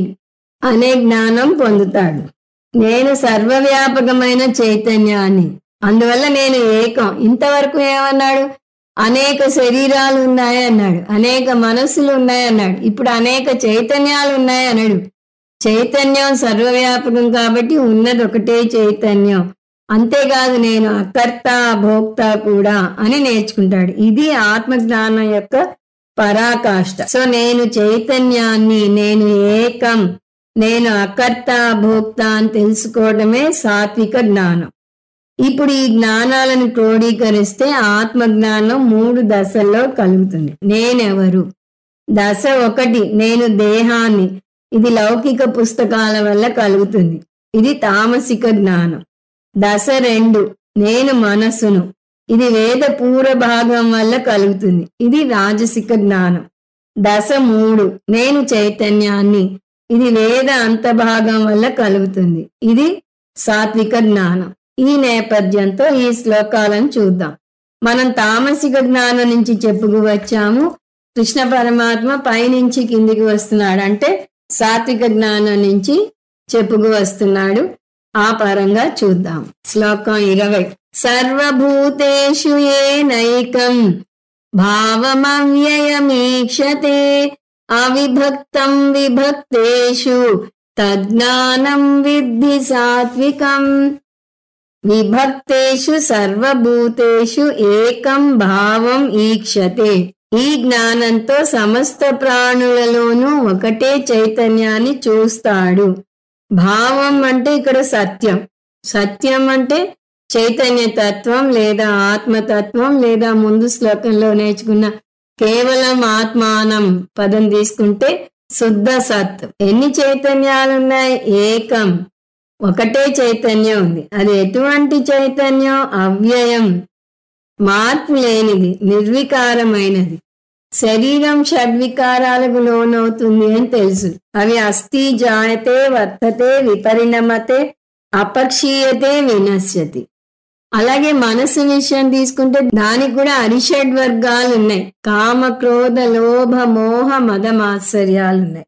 Speaker 1: అనే జ్ఞానం పొందుతాడు. నేను సర్వవ్యాపకమైన చైతన్యాన్ని, అందువల్ల నేను ఏకం. ఇంతవరకు ఏమన్నాడు? అనేక శరీరాలు ఉన్నాయన్నాడు, అనేక మనస్సులు ఉన్నాయన్నాడు, ఇప్పుడు అనేక చైతన్యాలు ఉన్నాయన్నాడు. చైతన్యం సర్వవ్యాపకం కాబట్టి ఉన్నది ఒకటే చైతన్యం. అంతేకాదు నేను అకర్త భోక్త కూడా అని నేర్చుకుంటాడు. ఇది ఆత్మజ్ఞానం యొక్క పరాకాష్ఠ. సో నేను చైతన్యాన్ని, నేను ఏకం, నేను అకర్త భోక్త అని తెలుసుకోవడమే సాత్విక జ్ఞానం. ఇప్పుడు ఈ జ్ఞానాలను క్రోడీకరిస్తే ఆత్మజ్ఞానం 3 దశల్లో కలుగుతుంది. నేనెవరు? దశ 1 నేను దేహాన్ని, ఇది లౌకిక పుస్తకాల వల్ల కలుగుతుంది, ఇది తామసిక జ్ఞానం. దశ 2 నేను మనస్సును, ఇది వేద పూర్వ భాగం వల్ల కలుగుతుంది, ఇది రాజసిక జ్ఞానం. దశ 3 నేను చైతన్యాన్ని, ఇది వేద అంతభాగం వల్ల కలుగుతుంది, ఇది సాత్విక జ్ఞానం. ఈ నేపథ్యంతో ఈ శ్లోకాలను చూద్దాం. మనం తామసిక జ్ఞానం నుంచి చెప్పుకు వచ్చాము. కృష్ణ పరమాత్మ పైనుంచి కిందికి వస్తున్నాడు, అంటే సాత్విక జ్ఞానం నుంచి చెప్పుకు వస్తున్నాడు. ఆ పరంగా చూద్దాం. శ్లోకం 20 సర్వభూతేషు ఏనైకం భావమవ్యయమీక్షతే అవిభక్తం విభక్తేషు తజ్ఞానం విద్ధి సాత్వికం. విభక్తేషు సర్వభూతేషు ఏకం భావం ఈక్షతే. ఈ జ్ఞానంతో సమస్త ప్రాణులలోనూ ఒకటే చైతన్యాన్ని చూస్తాడు. భావం అంటే ఇక్కడ సత్యం. సత్యం అంటే చైతన్య తత్వం లేదా ఆత్మతత్వం, లేదా ముందు శ్లోకంలో నేర్చుకున్న కేవలం ఆత్మానం పదం తీసుకుంటే శుద్ధ సత్. ఎన్ని చైతన్యాలున్నాయి? ఏకం, ఒకటే చైతన్యం ఉంది. అది ఎటువంటి చైతన్యం? అవ్యయం, మార్పు లేనిది, నిర్వికారమైనది. శరీరం షడ్వికారాలకు లోనవుతుంది అని తెలుసు. అవి అస్థి, జాయతే, వర్తతే, విపరిణమతే, అపక్షీయతే, వినశ్యతి. అలాగే మనసు విషయం తీసుకుంటే దానికి కూడా అరిషడ్ వర్గాలు ఉన్నాయి. కామ, క్రోధ, లోభ, మోహ, మదమాత్సర్యాలు ఉన్నాయి.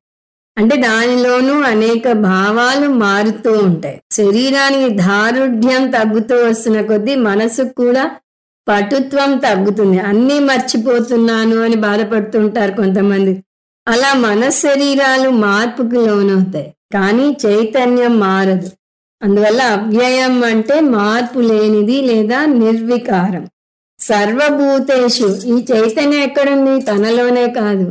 Speaker 1: అంటే దానిలోనూ అనేక భావాలు మారుతూ ఉంటాయి. శరీరానికి దారుఢ్యం తగ్గుతూ వస్తున్న కొద్దీ మనసుకు కూడా పటుత్వం తగ్గుతుంది. అన్నీ మర్చిపోతున్నాను అని బాధపడుతుంటారు కొంతమంది. అలా మనశరీరాలు మార్పుకు లోనవుతాయి, కానీ చైతన్యం మారదు. అందువల్ల అవ్యయం అంటే మార్పు లేనిది లేదా నిర్వికారం. సర్వభూతేషు, ఈ చైతన్యం ఎక్కడుంది? తనలోనే కాదు,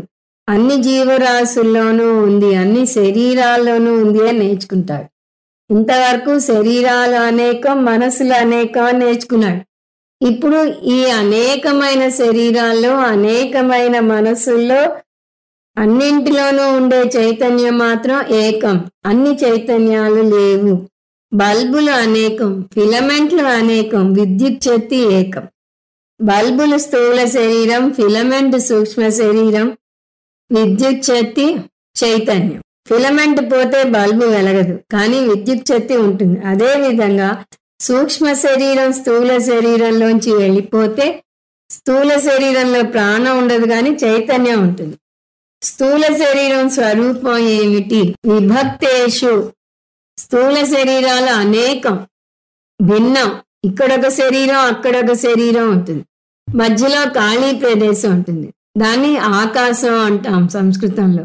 Speaker 1: అన్ని జీవరాశుల్లోనూ ఉంది, అన్ని శరీరాల్లోనూ ఉంది అని నేర్చుకుంటాడు. ఇంతవరకు శరీరాలు అనేకం, మనసులు అనేకం అని నేర్చుకున్నాడు. ఇప్పుడు ఈ అనేకమైన శరీరాల్లో, అనేకమైన మనసుల్లో, అన్నింటిలోనూ ఉండే చైతన్యం మాత్రం ఏకం. అన్ని చైతన్యాలు లేవు. బల్బులు అనేకం, ఫిలమెంట్లు అనేకం, విద్యుత్ శక్తి ఏకం. బల్బులు స్థూల శరీరం, ఫిలమెంట్ సూక్ష్మ శరీరం, విద్యుత్ శక్తి చైతన్యం. ఫిలమెంట్ పోతే బల్బు వెలగదు, కానీ విద్యుత్ శక్తి ఉంటుంది. అదే విధంగా సూక్ష్మ శరీరం స్థూల శరీరంలోంచి వెళ్ళిపోతే స్థూల శరీరంలో ప్రాణం ఉండదు, కానీ చైతన్యం ఉంటుంది. స్థూల శరీరం స్వరూపం ఏమిటి? విభక్తేషు, స్థూల శరీరాలు అనేకం, భిన్నం. ఇక్కడొక శరీరం, అక్కడొక శరీరం ఉంటుంది, మధ్యలో ఖాళీ ప్రదేశం ఉంటుంది. దాన్ని ఆకాశం అంటాం సంస్కృతంలో.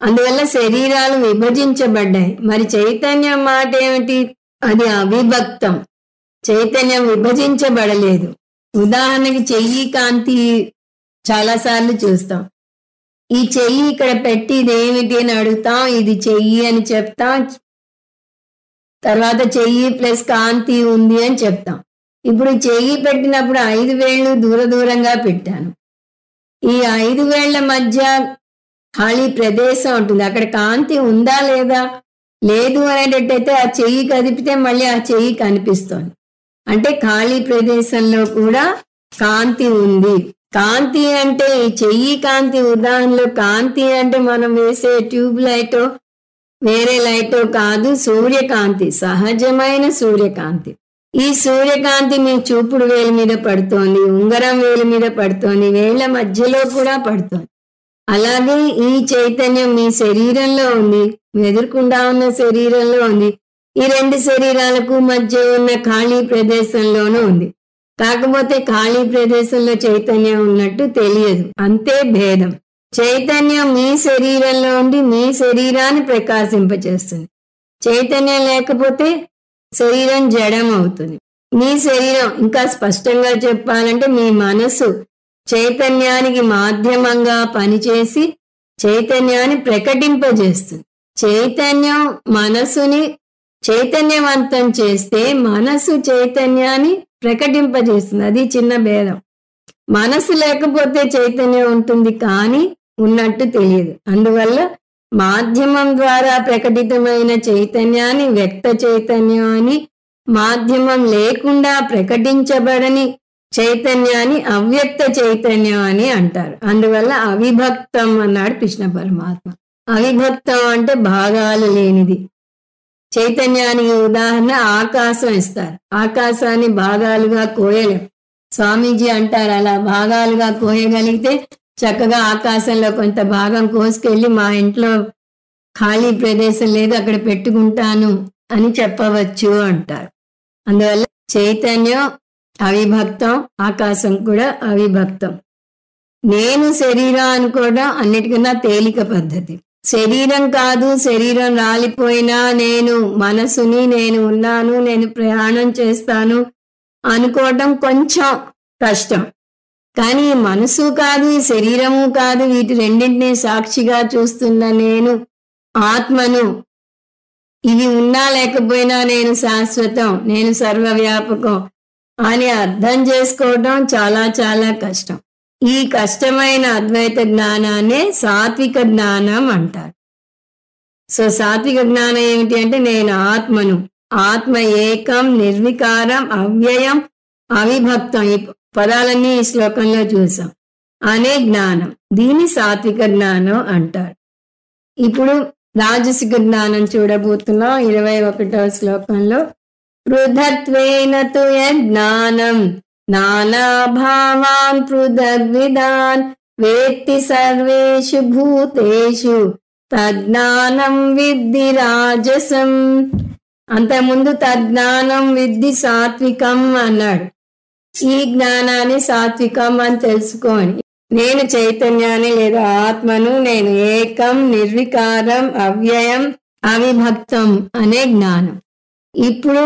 Speaker 1: అందువల్ల శరీరాలు విభజించబడ్డాయి. మరి చైతన్యం మాట ఏమిటి? అది అవిభక్తం. చైతన్యం విభజించబడలేదు. ఉదాహరణకి చెయ్యి కాంతి చాలాసార్లు చూస్తాం. ఈ చెయ్యి ఇక్కడ పెట్టి ఇదేమిటి అని అడుగుతాం, ఇది చెయ్యి అని చెప్తాం. తర్వాత చెయ్యి ప్లస్ కాంతి ఉంది అని చెప్తాం. ఇప్పుడు చెయ్యి పెట్టినప్పుడు 5 వేళ్ళు దూరంగా పెట్టాను. ఈ 5 వేళ్ల మధ్య ఖాళీ ప్రదేశం ఉంటుంది. అక్కడ కాంతి ఉందా లేదా? లేదు అనేటట్టయితే ఆ చెయ్యి కదిపితే మళ్ళీ ఆ చెయ్యి కనిపిస్తోంది. అంటే ఖాళీ ప్రదేశంలో కూడా కాంతి ఉంది. కాంతి అంటే ఈ చెయ్యి కాంతి ఉదాహరణలో కాంతి అంటే మనం వేసే ట్యూబ్ లైటో వేరే లైటో కాదు, సూర్యకాంతి, సహజమైన సూర్యకాంతి. ఈ సూర్యకాంతి మీ చూపుడు వేలు మీద పడుతోంది, ఉంగరం వేలు మీద పడుతోంది, వేళ్ల మధ్యలో కూడా పడుతోంది. అలాగే ఈ చైతన్యం మీ శరీరంలో ఉంది, ఎదుర్కొండా ఉన్న శరీరంలో ఉంది. ఈ రెండు శరీరాలకు మధ్య ఉన్న ఖాళీ ప్రదేశంలోనూ ఉంది. కాకపోతే ఖాళీ ప్రదేశంలో చైతన్యం ఉన్నట్టు తెలియదు, అంతే భేదం. చైతన్యం మీ శరీరంలో ఉండి మీ శరీరాన్ని ప్రకాశింపచేస్తుంది. చైతన్యం లేకపోతే శరీరం జడం అవుతుంది. మీ శరీరం, ఇంకా స్పష్టంగా చెప్పాలంటే మీ మనసు చైతన్యానికి మాధ్యమంగా పనిచేసి చైతన్యాన్ని ప్రకటింపజేస్తుంది. చైతన్యం మనసుని చైతన్యవంతం చేస్తే మనసు చైతన్యాన్ని ప్రకటింపజేస్తుంది. అది చిన్న భేదం. మనసు లేకపోతే చైతన్యం ఉంటుంది కానీ ఉన్నట్టు తెలియదు. అందువల్ల మాధ్యమం ద్వారా ప్రకటితమైన చైతన్యాన్ని వ్యక్త చైతన్యం అని, మాధ్యమం లేకుండా ప్రకటించబడని చైతన్యాన్ని అవ్యక్త చైతన్యం అని అంటారు. అందువల్ల అవిభక్తం అన్నాడు కృష్ణ పరమాత్మ. అవిభక్తం అంటే భాగాలు లేనిది. చైతన్యానికి ఉదాహరణ ఆకాశం ఇస్తారు. ఆకాశాన్ని భాగాలుగా కోయలేం. స్వామీజీ అంటారు, అలా భాగాలుగా కోయగలిగితే చక్కగా ఆకాశంలో కొంత భాగం కోసుకెళ్ళి మా ఇంట్లో ఖాళీ ప్రదేశం లేదు అక్కడ పెట్టుకుంటాను అని చెప్పవచ్చు అంటారు. అందువల్ల చైతన్యం అవిభక్తం, ఆకాశం కూడా అవిభక్తం. నేను శరీరం అనుకోవడం అన్నిటికన్నా తేలిక పద్ధతి. శరీరం కాదు, శరీరం రాలిపోయినా నేను మనసుని, నేను ఉన్నాను, నేను ప్రయాణం చేస్తాను అనుకోవటం కొంచెం కష్టం. కానీ మనసు కాదు, ఈ శరీరము కాదు, వీటి రెండింటినీ సాక్షిగా చూస్తున్న నేను ఆత్మను, ఇవి ఉన్నా లేకపోయినా నేను శాశ్వతం, నేను సర్వవ్యాపకం అని అర్థం చేసుకోవడం చాలా చాలా కష్టం. ఈ కష్టమైన అద్వైత జ్ఞానాన్నే సాత్విక జ్ఞానం అంటారు. సో సాత్విక జ్ఞానం ఏమిటి అంటే నేను ఆత్మను, ఆత్మ ఏకం, నిర్వికారం, అవ్యయం, అవిభక్తం, ఈ పదాలన్నీ ఈ శ్లోకంలో చూసాం అనే జ్ఞానం. దీన్ని సాత్విక జ్ఞానం అంటారు. ఇప్పుడు రాజసిక జ్ఞానం చూడబోతున్నాం 21వ శ్లోకంలో. పృథత్వేన తు యజ్ఞానం నానాభావాన్ పృథగ్విదాన్ వేత్తి సర్వేషు భూతేషు తజ్ఞానం విద్ధి రాజసం. అంతకుముందు తజ్ఞానం విద్ధి సాత్వికం అన్నాడు. ఈ జ్ఞానాన్ని సాత్వికం అని తెలుసుకోని, నేను చైతన్యాన్ని లేదా ఆత్మను, నేను ఏకం, నిర్వికారం, అవ్యయం, అవిభక్తం అనే జ్ఞానం. ఇప్పుడు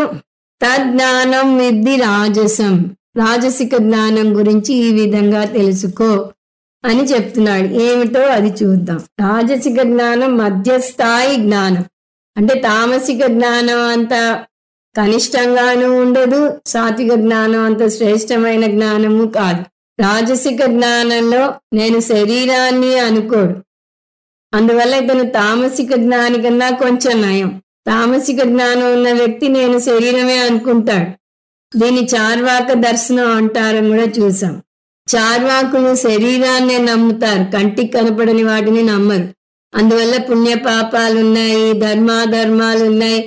Speaker 1: తజ్ఞానం విద్ధి రాజసం, రాజసిక జ్ఞానం గురించి ఈ విధంగా తెలుసుకో అని చెప్తున్నాడు. ఏమిటో అది చూద్దాం. రాజసిక జ్ఞానం మధ్యస్థాయి జ్ఞానం. అంటే తామసిక జ్ఞానం అంత కనిష్టంగానూ ఉండదు, సాత్విక జ్ఞానం అంత శ్రేష్టమైన జ్ఞానము కాదు. రాజసిక జ్ఞానంలో నేను శరీరాన్ని అనుకోడు. అందువల్ల ఇతను తామసిక జ్ఞాని కన్నా కొంచెం నయం. తామసిక జ్ఞానం ఉన్న వ్యక్తి నేను శరీరమే అనుకుంటాడు. దీన్ని చార్వాక దర్శనం అంటారని కూడా చూసాం. చార్వాకులు శరీరాన్నే నమ్ముతారు, కంటికి కనపడని వాటిని నమ్మరు. అందువల్ల పుణ్య పాపాలు ఉన్నాయి, ధర్మాధర్మాలు ఉన్నాయి,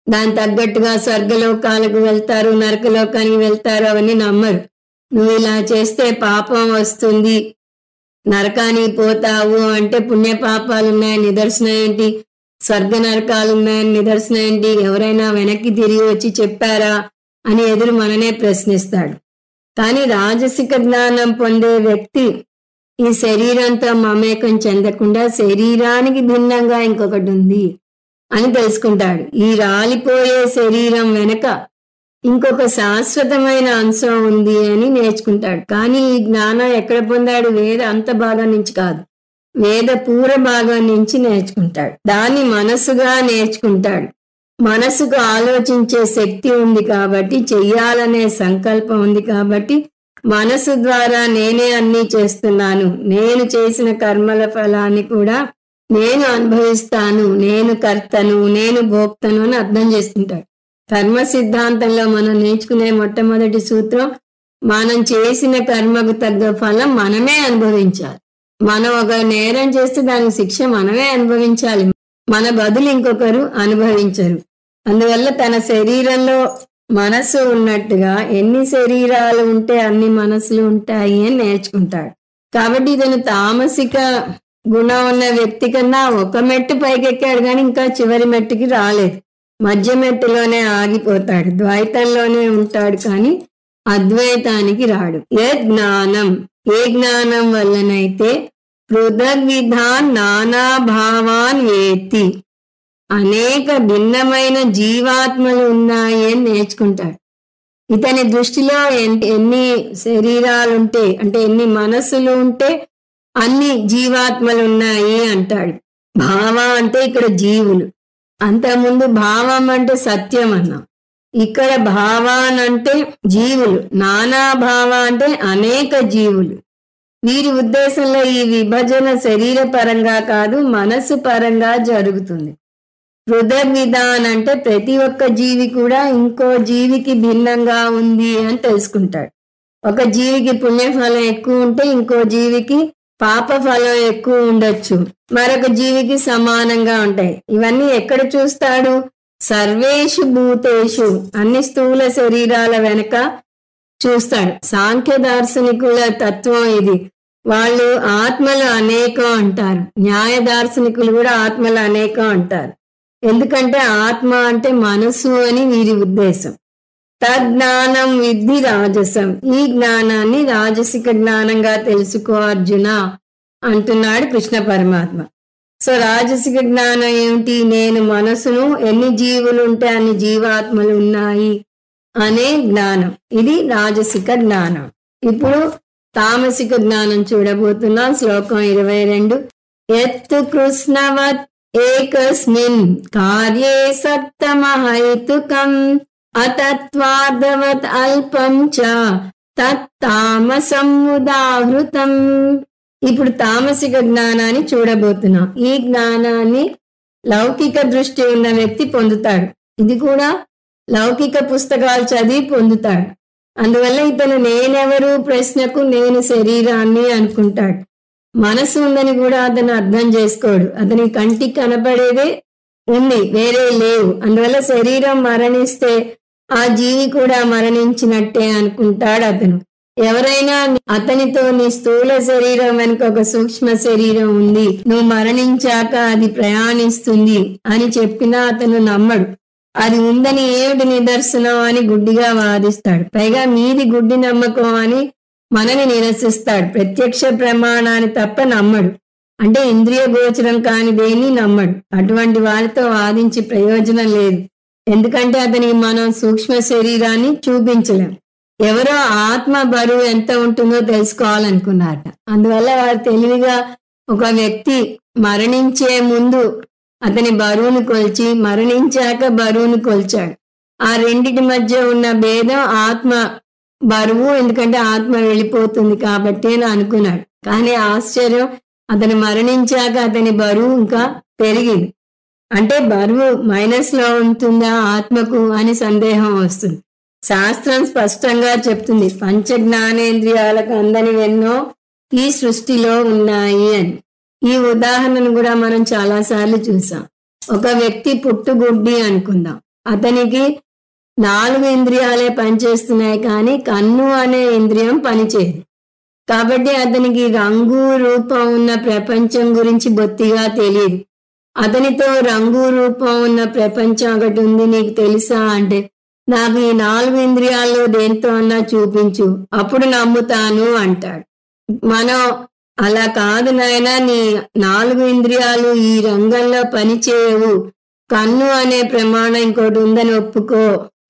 Speaker 1: దాని తగ్గట్టుగా స్వర్గలోకాలకు వెళ్తారు, నరకలోకానికి వెళ్తారు, అవన్నీ నమ్మరు. నువ్వు ఇలా చేస్తే పాపం వస్తుంది, నరకానికి పోతావు అంటే పుణ్య పాపాలు ఉన్నాయని నిదర్శనం ఏంటి, స్వర్గ నరకాలు ఉన్నాయని నిదర్శనం ఏంటి, ఎవరైనా వెనక్కి తిరిగి వచ్చి చెప్పారా అని ఎదురు మననే ప్రశ్నిస్తాడు. కానీ రాజసిక జ్ఞానం పొందే వ్యక్తి ఈ శరీరంతో మమేకం చెందకుండా శరీరానికి భిన్నంగా ఇంకొకటి ఉంది అని తెలుసుకుంటాడు. ఈ రాలిపోయే శరీరం వెనక ఇంకొక శాశ్వతమైన అంశం ఉంది అని నేర్చుకుంటాడు. కానీ ఈ జ్ఞానం ఎక్కడ పొందాడు? వేద అంత భాగం నుంచి కాదు, వేద పూర్వ భాగం నుంచి నేర్చుకుంటాడు. దాన్ని మనసుగా నేర్చుకుంటాడు. మనసుకు ఆలోచించే శక్తి ఉంది కాబట్టి, చెయ్యాలనే సంకల్పం ఉంది కాబట్టి మనసు ద్వారా నేనే అన్నీ చేస్తున్నాను, నేను చేసిన కర్మల ఫలాన్ని కూడా నేను అనుభవిస్తాను, నేను కర్తను, నేను భోక్తను అని అర్థం చేసుకుంటాడు. కర్మ సిద్ధాంతంలో మనం నేర్చుకునే మొట్టమొదటి సూత్రం మనం చేసిన కర్మకు తగ్గ ఫలం మనమే అనుభవించాలి. మనం ఒక నేరం చేస్తే దానికి శిక్ష మనమే అనుభవించాలి, మన బదులు ఇంకొకరు అనుభవించరు. అందువల్ల తన శరీరంలో మనస్సు ఉన్నట్టుగా ఎన్ని శరీరాలు ఉంటే అన్ని మనసులు ఉంటాయి అని నేర్చుకుంటాడు. కాబట్టి ఇతను తామసిక గుణం ఉన్న వ్యక్తి కన్నా ఒక మెట్టు పైకెక్కాడు కానీ ఇంకా చివరి మెట్టుకి రాలేదు. మధ్య మెట్టులోనే ఆగిపోతాడు, ద్వైతంలోనే ఉంటాడు కానీ అద్వైతానికి రాడు. ఏ జ్ఞానం, ఏ జ్ఞానం వల్లనైతే పృథగ్విధాన్ నానా భావాన్ వేత్తి, అనేక భిన్నమైన జీవాత్మలు ఉన్నాయి అని నేర్చుకుంటాడు. ఇతని దృష్టిలో ఎన్ని శరీరాలుంటే అంటే ఎన్ని మనస్సులు ఉంటే అన్ని జీవాత్మలు ఉన్నాయి అంటాడు. భావ అంటే ఇక్కడ జీవులు, అంతకుముందు భావం అంటే సత్యం అన్నాం, ఇక్కడ భావాన్ అంటే జీవులు, నానా భావ అంటే అనేక జీవులు. వీరి ఉద్దేశంలో ఈ విభజన శరీర పరంగా కాదు మనస్సు పరంగా జరుగుతుంది. పృథగ్విధాన్ అంటే ప్రతి ఒక్క జీవి కూడా ఇంకో జీవికి భిన్నంగా ఉంది అని తెలుసుకుంటాడు. ఒక జీవికి పుణ్యఫలం ఎక్కువ ఉంటే ఇంకో జీవికి పాప ఫలం ఎక్కువ ఉండొచ్చు, మరొక జీవికి సమానంగా ఉంటాయి. ఇవన్నీ ఎక్కడ చూస్తాడు? సర్వేషు భూతేషు, అన్ని స్థూల శరీరాల వెనక చూస్తాడు. సాంఖ్య దార్శనికుల తత్వం ఇది. వాళ్ళు ఆత్మలు అనేకం అంటారు, న్యాయ దార్శనికులు కూడా ఆత్మలు అనేకం అంటారు. ఎందుకంటే ఆత్మ అంటే మనసు అని వీరి ఉద్దేశం. తజ్ఞానం విద్ధి రాజసం, ఈ జ్ఞానాన్ని రాజసిక జ్ఞానంగా తెలుసుకో అర్జున అంటున్నాడు కృష్ణ పరమాత్మ. సో రాజసిక జ్ఞానం ఏమిటి? నేను మనసును, ఎన్ని జీవులు ఉంటే అన్ని జీవాత్మలు ఉన్నాయి అనే జ్ఞానం, ఇది రాజసిక జ్ఞానం. ఇప్పుడు తామసిక జ్ఞానం చూడబోతున్నాం. శ్లోకం 22. ఎత్తు కృష్ణవత్ ఏకస్మిన్ కార్యే సప్తమహైతుకం అతత్వాదవత్ అల్పం చ తత్తామసం ఉదాహృతం. ఇప్పుడు తామసిక జ్ఞానాన్ని చూడబోతున్నాం. ఈ జ్ఞానాన్ని లౌకిక దృష్టి ఉన్న వ్యక్తి పొందుతాడు. ఇది కూడా లౌకిక పుస్తకాలు చదివి పొందుతాడు. అందువల్ల ఇతను నేనెవరు ప్రశ్నకు నేను శరీరాన్ని అనుకుంటాడు. మనసు ఉందని కూడా అతను అర్థం చేసుకోడు. అతని కంటికి కనపడేదే ఉంది, వేరే లేవు. అందువల్ల శరీరం మరణిస్తే ఆ జీవి కూడా మరణించినట్టే అనుకుంటాడు అతను. ఎవరైనా అతనితో నీ స్థూల శరీరం వెనుక ఒక సూక్ష్మ శరీరం ఉంది, నువ్వు మరణించాక అది ప్రయాణిస్తుంది అని చెప్పినా అతను నమ్మడు. అది ఉందని ఏమిటి నిదర్శనం అని గుడ్డిగా వాదిస్తాడు. పైగా మీది గుడ్డి నమ్మకం అని మనని నిరసిస్తాడు. ప్రత్యక్ష ప్రమాణాన్ని తప్ప నమ్మడు. అంటే ఇంద్రియ గోచరం కాని దేన్ని నమ్మడు. అటువంటి వారితో వాదించి ప్రయోజనం లేదు. ఎందుకంటే అతనికి మనం సూక్ష్మ శరీరాన్ని చూపించలేం. ఎవరో ఆత్మ బరువు ఎంత ఉంటుందో తెలుసుకోవాలనుకున్నారట. అందువల్ల వారు తెలివిగా ఒక వ్యక్తి మరణించే ముందు అతని బరువును కొల్చి మరణించాక బరువును కొల్చాడు. ఆ రెండిటి మధ్య ఉన్న భేదం ఆత్మ బరువు, ఎందుకంటే ఆత్మ వెళ్ళిపోతుంది కాబట్టి అని అనుకున్నాడు. కానీ ఆశ్చర్యం, అతను మరణించాక అతని బరువు ఇంకా పెరిగింది. అంటే బరువు మైనస్ లో ఉంటుందా ఆత్మకు అని సందేహం వస్తుంది. శాస్త్రం స్పష్టంగా చెప్తుంది, పంచ జ్ఞానేంద్రియాలకు అందనివెన్నో ఈ సృష్టిలో ఉన్నాయి అని. ఈ ఉదాహరణను కూడా మనం చాలాసార్లు చూసాం. ఒక వ్యక్తి పుట్టుగుడ్డి అనుకుందాం. అతనికి 4 ఇంద్రియాలే పనిచేస్తున్నాయి, కానీ కన్ను అనే ఇంద్రియం పనిచేయదు. కాబట్టి అతనికి రంగు రూపం ఉన్న ప్రపంచం గురించి బొత్తిగా తెలియదు. అతనితో రంగు రూపం ఉన్న ప్రపంచం ఒకటి ఉంది, నీకు తెలుసా అంటే, నాకు ఈ 4 ఇంద్రియాల్లో దేంతో అన్నా చూపించు, అప్పుడు నమ్ముతాను అంటాడు. మనం అలా కాదు నాయనా, నీ 4 ఇంద్రియాలు ఈ రంగంలో పనిచేయవు, కన్ను అనే ప్రమాణం ఇంకోటి ఉందని ఒప్పుకో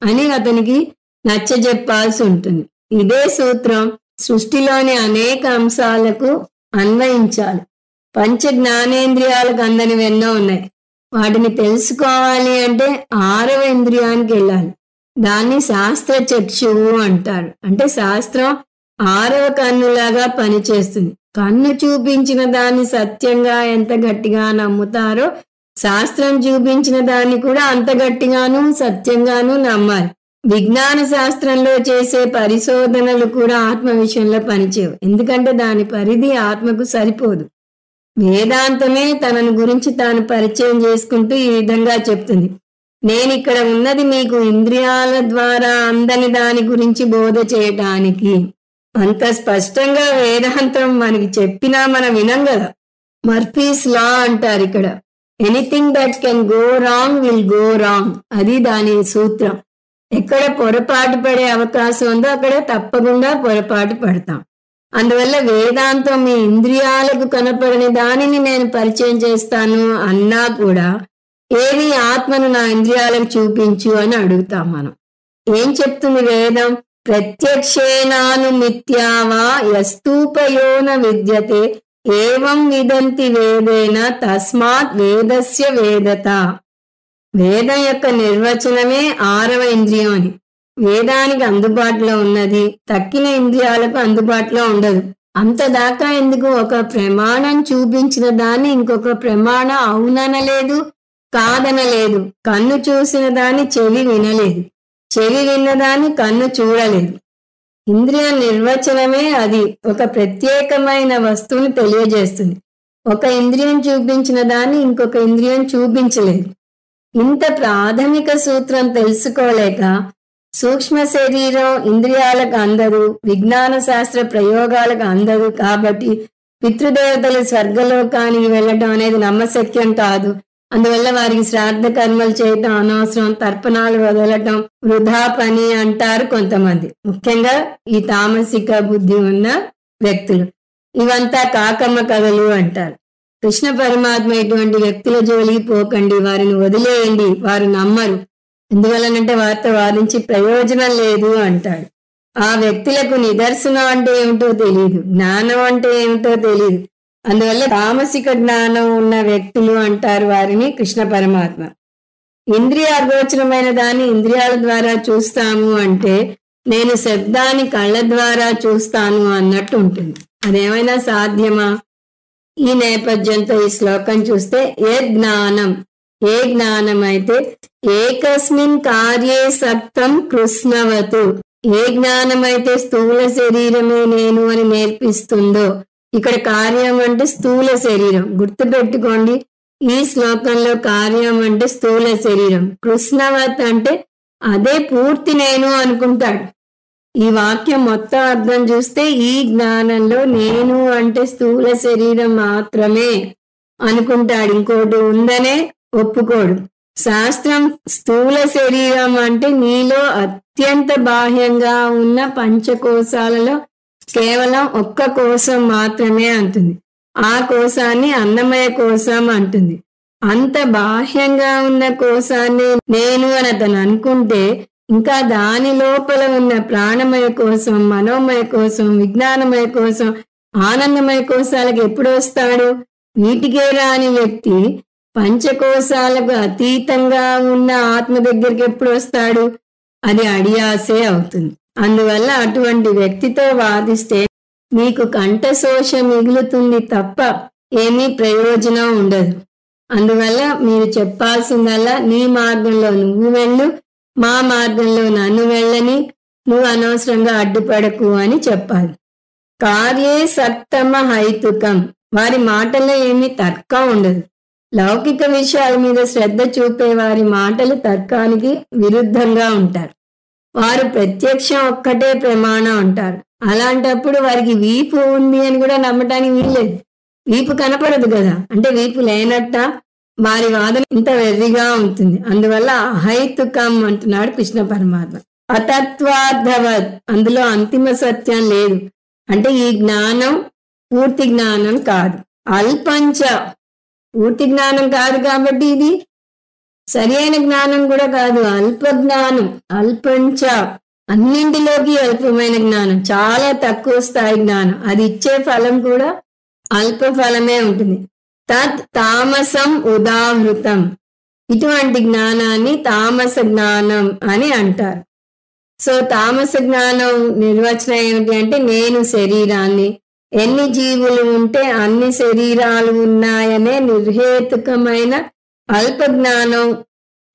Speaker 1: అని అతనికి నచ్చజెప్పాల్సి ఉంటుంది. ఇదే సూత్రం సృష్టిలోని అనేక అంశాలకు అన్వయించాలి. పంచ జ్ఞానేంద్రియాలకు అందనివి ఎన్నో ఉన్నాయి. వాటిని తెలుసుకోవాలి అంటే 6వ ఇంద్రియానికి వెళ్ళాలి. దాన్ని శాస్త్ర చక్షువు అంటారు. అంటే శాస్త్రం 6వ కన్నులాగా పనిచేస్తుంది. కన్ను చూపించిన దాన్ని సత్యంగా ఎంత గట్టిగా నమ్ముతారో శాస్త్రం చూపించిన దాన్ని కూడా అంత గట్టిగాను సత్యంగాను నమ్మాలి. విజ్ఞాన శాస్త్రంలో చేసే పరిశోధనలు కూడా ఆత్మ విషయంలో పనిచేయవు. ఎందుకంటే దాని పరిధి ఆత్మకు సరిపోదు. వేదాంతమే తనను గురించి తాను పరిచయం చేసుకుంటూ ఈ విధంగా చెప్తుంది. నేను ఇక్కడ ఉన్నది మీకు ఇంద్రియాల ద్వారా అందని దాని గురించి బోధ చేయటానికి. అంత స్పష్టంగా వేదాంతం మనకి చెప్పినా మనం వినం కదా. మర్ఫీస్ లా అంటారు ఇక్కడ. Anything that can go wrong will go wrong. అది దాని సూత్రం. ఎక్కడ పొరపాటు పడే అవకాశం ఉందో అక్కడ తప్పకుండా పొరపాటు పడతాం. అందువల్ల వేదాంతం మీ ఇంద్రియాలకు కనపడని దానిని నేను పరిచయం చేస్తాను అన్నా కూడా ఏది ఆత్మను నా ఇంద్రియాలకు చూపించు అని అడుగుతాం మనం. ఏం చెప్తుంది వేదం? ప్రత్యక్షేనాను మిథ్యావా యస్తూపయోన విద్యతే ఏవం విదంతి వేదేన తస్మాత్ వేదస్య వేదత. వేదం యొక్క నిర్వచనమే 6వ ఇంద్రియం అని. వేదానికి అందుబాటులో ఉన్నది తక్కిన ఇంద్రియాలకు అందుబాటులో ఉండదు. అంతదాకా ఎందుకు? ఒక ప్రమాణం చూపించిన దాన్ని ఇంకొక ప్రమాణం అవుననలేదు, కాదనలేదు. కన్ను చూసిన దాన్ని చెవి వినలేదు, చెవి విన్నదాన్ని కన్ను చూడలేదు. ఇంద్రియ నిర్వచనమే అది. ఒక ప్రత్యేకమైన వస్తువుని తెలియజేస్తుంది. ఒక ఇంద్రియం చూపించిన దాన్ని ఇంకొక ఇంద్రియం చూపించలేదు. ఇంత ప్రాథమిక సూత్రం తెలుసుకోలేక సూక్ష్మ శరీరం ఇంద్రియాలకు అందదు, విజ్ఞాన శాస్త్ర ప్రయోగాలకు అందదు. కాబట్టి పితృదేవతలు స్వర్గలోకానికి వెళ్ళటం అనేది నమ్మశక్యం కాదు. అందువల్ల వారికి శ్రాద్ధ కర్మలు చేయటం అనవసరం, తర్పణాలు వదలటం వృధా పని అంటారు కొంతమంది, ముఖ్యంగా ఈ తామసిక బుద్ధి ఉన్న వ్యక్తులు. ఇవంతా కాకమ్మ కథలు అంటారు. కృష్ణ పరమాత్మ ఇటువంటి వ్యక్తుల జోలికి పోకండి, వారిని వదిలేయండి, వారు నమ్మరు. ఎందువల్లనంటే వారితో వాదించి ప్రయోజనం లేదు అంటాడు. ఆ వ్యక్తులకు నిదర్శనం అంటే ఏమిటో తెలియదు, జ్ఞానం అంటే ఏమిటో తెలియదు. అందువల్ల తామసిక జ్ఞానం ఉన్న వ్యక్తులు అంటారు వారిని కృష్ణ పరమాత్మ. ఇంద్రియ అగోచరమైన దాన్ని ఇంద్రియాల ద్వారా చూస్తాము అంటే నేను శబ్దాన్ని కళ్ళ ద్వారా చూస్తాను అన్నట్టు ఉంటుంది. అదేమైనా సాధ్యమా? ఈ నేపథ్యంతో ఈ శ్లోకం చూస్తే ఏ జ్ఞానం అయితే ఏకస్మిన్ కార్యే సక్తం కృష్ణవతు. ఏ జ్ఞానమైతే స్థూల శరీరమే నేను అని నేర్పిస్తుందో, ఇక్కడ కార్యం అంటే స్థూల శరీరం. గుర్తుపెట్టుకోండి, ఈ శ్లోకంలో కార్యం అంటే స్థూల శరీరం, కృష్ణవత్ అంటే అదే పూర్తి నేను అనుకుంటాడు. ఈ వాక్యం మొత్తం అర్థం చూస్తే ఈ జ్ఞానంలో నేను అంటే స్థూల శరీరం మాత్రమే అనుకుంటాడు, ఇంకోటి ఉందనే ఒప్పుకోడు. శాస్త్రం స్థూల శరీరం అంటే నీలో అత్యంత బాహ్యంగా ఉన్న పంచకోశాలలో కేవలం ఒక్క కోశం మాత్రమే అంటుంది. ఆ కోశాన్ని అన్నమయ కోశం అంటుంది. అంత బాహ్యంగా ఉన్న కోశాన్ని నేను అని అతను అనుకుంటే ఇంకా దాని లోపల ఉన్న ప్రాణమయ కోశం, మనోమయ కోశం, విజ్ఞానమయ కోశం, ఆనందమయ కోశాలకు ఎప్పుడు వస్తాడు? వీటికే రాని వ్యక్తి పంచకోశాలకు అతీతంగా ఉన్న ఆత్మ దగ్గరికి ఎప్పుడు వస్తాడు? అది అడియాసే అవుతుంది. అందువల్ల అటువంటి వ్యక్తితో వాదిస్తే మీకు కంఠశోష మిగులుతుంది తప్ప ఏమీ ప్రయోజనం ఉండదు. అందువల్ల మీరు చెప్పాల్సిందల్లా నీ మార్గంలో నువ్వు వెళ్ళు, మా మార్గంలో నన్ను వెళ్ళని, నువ్వు అనవసరంగా అడ్డుపడకు అని చెప్పాలి. కార్యే సక్తమ హైతుకం. వారి మాటల్లో ఏమీ తర్కం ఉండదు. లౌకిక విషయాల మీద శ్రద్ధ చూపే వారి మాటలు తర్కానికి విరుద్ధంగా ఉంటారు. వారు ప్రత్యక్షం ఒక్కటే ప్రమాణం అంటారు. అలాంటప్పుడు వారికి వీపు ఉంది అని కూడా నమ్మటానికి వీల్లేదు. వీపు కనపడదు కదా, అంటే వీపు లేనట్ట వారి వాదన ఇంత వెర్రిగా ఉంటుంది. అందువల్ల అహైతుకం అంటున్నాడు కృష్ణ పరమాత్మ. అతత్వార్థవత్, అందులో అంతిమ సత్యం లేదు. అంటే ఈ జ్ఞానం పూర్తి జ్ఞానం కాదు. అల్పంచ, పూర్తి జ్ఞానం కాదు కాబట్టి ఇది సరి అయిన జ్ఞానం కూడా కాదు. అల్ప జ్ఞానం, అల్పంచ, అన్నింటిలోకి అల్పమైన జ్ఞానం, చాలా తక్కువ స్థాయి జ్ఞానం. అది ఇచ్చే ఫలం కూడా అల్ప ఫలమే ఉంటుంది. తత్ తామసం ఉదాహృతం. ఇటువంటి జ్ఞానాన్ని తామస జ్ఞానం అని అంటారు. సో తామస జ్ఞానం నిర్వచనం ఏమిటి అంటే నేను శరీరాన్ని, ఎన్ని జీవులు ఉంటే అన్ని శరీరాలు ఉన్నాయనే నిర్హేతుకమైన అల్ప జ్ఞానం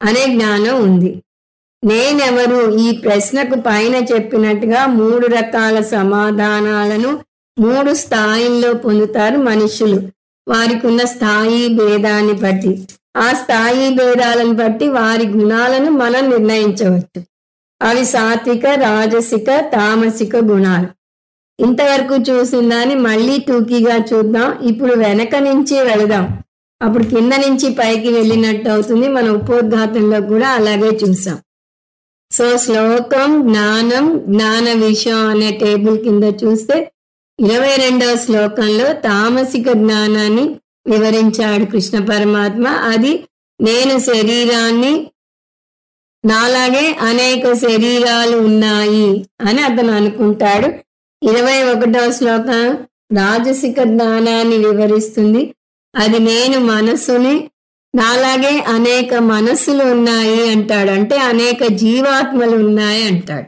Speaker 1: అనే జ్ఞానం ఉంది. నేనెవరు? ఈ ప్రశ్నకు పైన చెప్పినట్టుగా 3 రకాల సమాధానాలను 3 స్థాయిల్లో పొందుతారు మనుషులు. వారికి ఉన్న స్థాయి భేదాన్ని బట్టి, ఆ స్థాయి భేదాలను బట్టి వారి గుణాలను మనం నిర్ణయించవచ్చు. అవి సాత్విక, రాజసిక, తామసిక గుణాలు. ఇంతవరకు చూసిన దాన్ని మళ్ళీ టూకీగా చూద్దాం. ఇప్పుడు వెనక నుంచి వెళదాం. అప్పుడు కింద నుంచి పైకి వెళ్ళినట్టు అవుతుంది. మన ఉపోద్ఘాతంలో కూడా అలాగే చూసాం. సో శ్లోకం జ్ఞానం, జ్ఞాన విషయం అనే టేబుల్ కింద చూస్తే 22వ శ్లోకంలో తామసిక జ్ఞానాన్ని వివరించాడు కృష్ణ పరమాత్మ. అది నేను శరీరాన్ని, నాలాగే అనేక శరీరాలు ఉన్నాయి అని అతను అనుకుంటాడు. 21వ శ్లోకం రాజసిక జ్ఞానాన్ని వివరిస్తుంది. అది నేను మనస్సుని, నాలాగే అనేక మనస్సులు ఉన్నాయి అంటాడు. అంటే అనేక జీవాత్మలు ఉన్నాయి అంటాడు.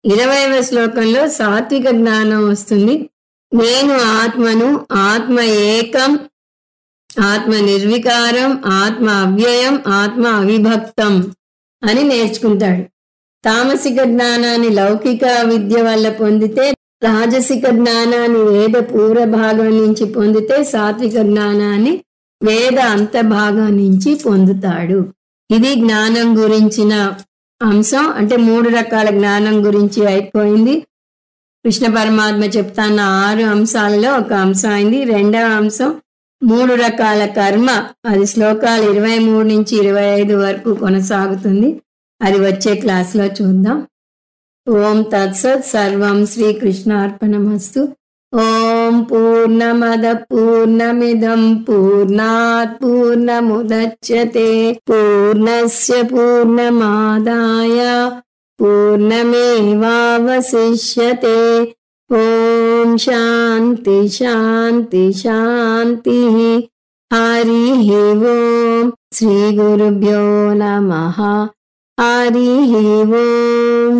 Speaker 1: 20వ శ్లోకంలో సాత్విక జ్ఞానం వస్తుంది. నేను ఆత్మను, ఆత్మ ఏకం, ఆత్మ నిర్వికారం, ఆత్మ అవ్యయం, ఆత్మ అవిభక్తం అని నేర్చుకుంటాడు. తామసిక జ్ఞానాన్ని లౌకిక విద్య వల్ల పొందితే, రాజసిక జ్ఞానాన్ని వేద పూర్వ భాగం నుంచి పొందితే, సాత్విక జ్ఞానాన్ని వేద అంత భాగం నుంచి పొందుతాడు. ఇది జ్ఞానం గురించిన అంశం. అంటే 3 రకాల జ్ఞానం గురించి అయిపోయింది. కృష్ణ పరమాత్మ చెప్తాన్న 6 అంశాలలో ఒక అంశం అయింది. 2వ అంశం 3 రకాల కర్మ. అది శ్లోకాలు 23 నుంచి 25 వరకు కొనసాగుతుంది. అది వచ్చే క్లాస్లో చూద్దాం. ఓం తత్సత్. సర్వం శ్రీకృష్ణార్పణమస్తు. ఓం పూర్ణమద పూర్ణమిదం పూర్ణాత్ పూర్ణముదచ్యతే పూర్ణస్య పూర్ణమాదాయ పూర్ణమేవావశిష్యతే. ఓం శాంతి శాంతి శాంతి. హరి ఓం. శ్రీ గురుభ్యో నమః. హరి ఓం.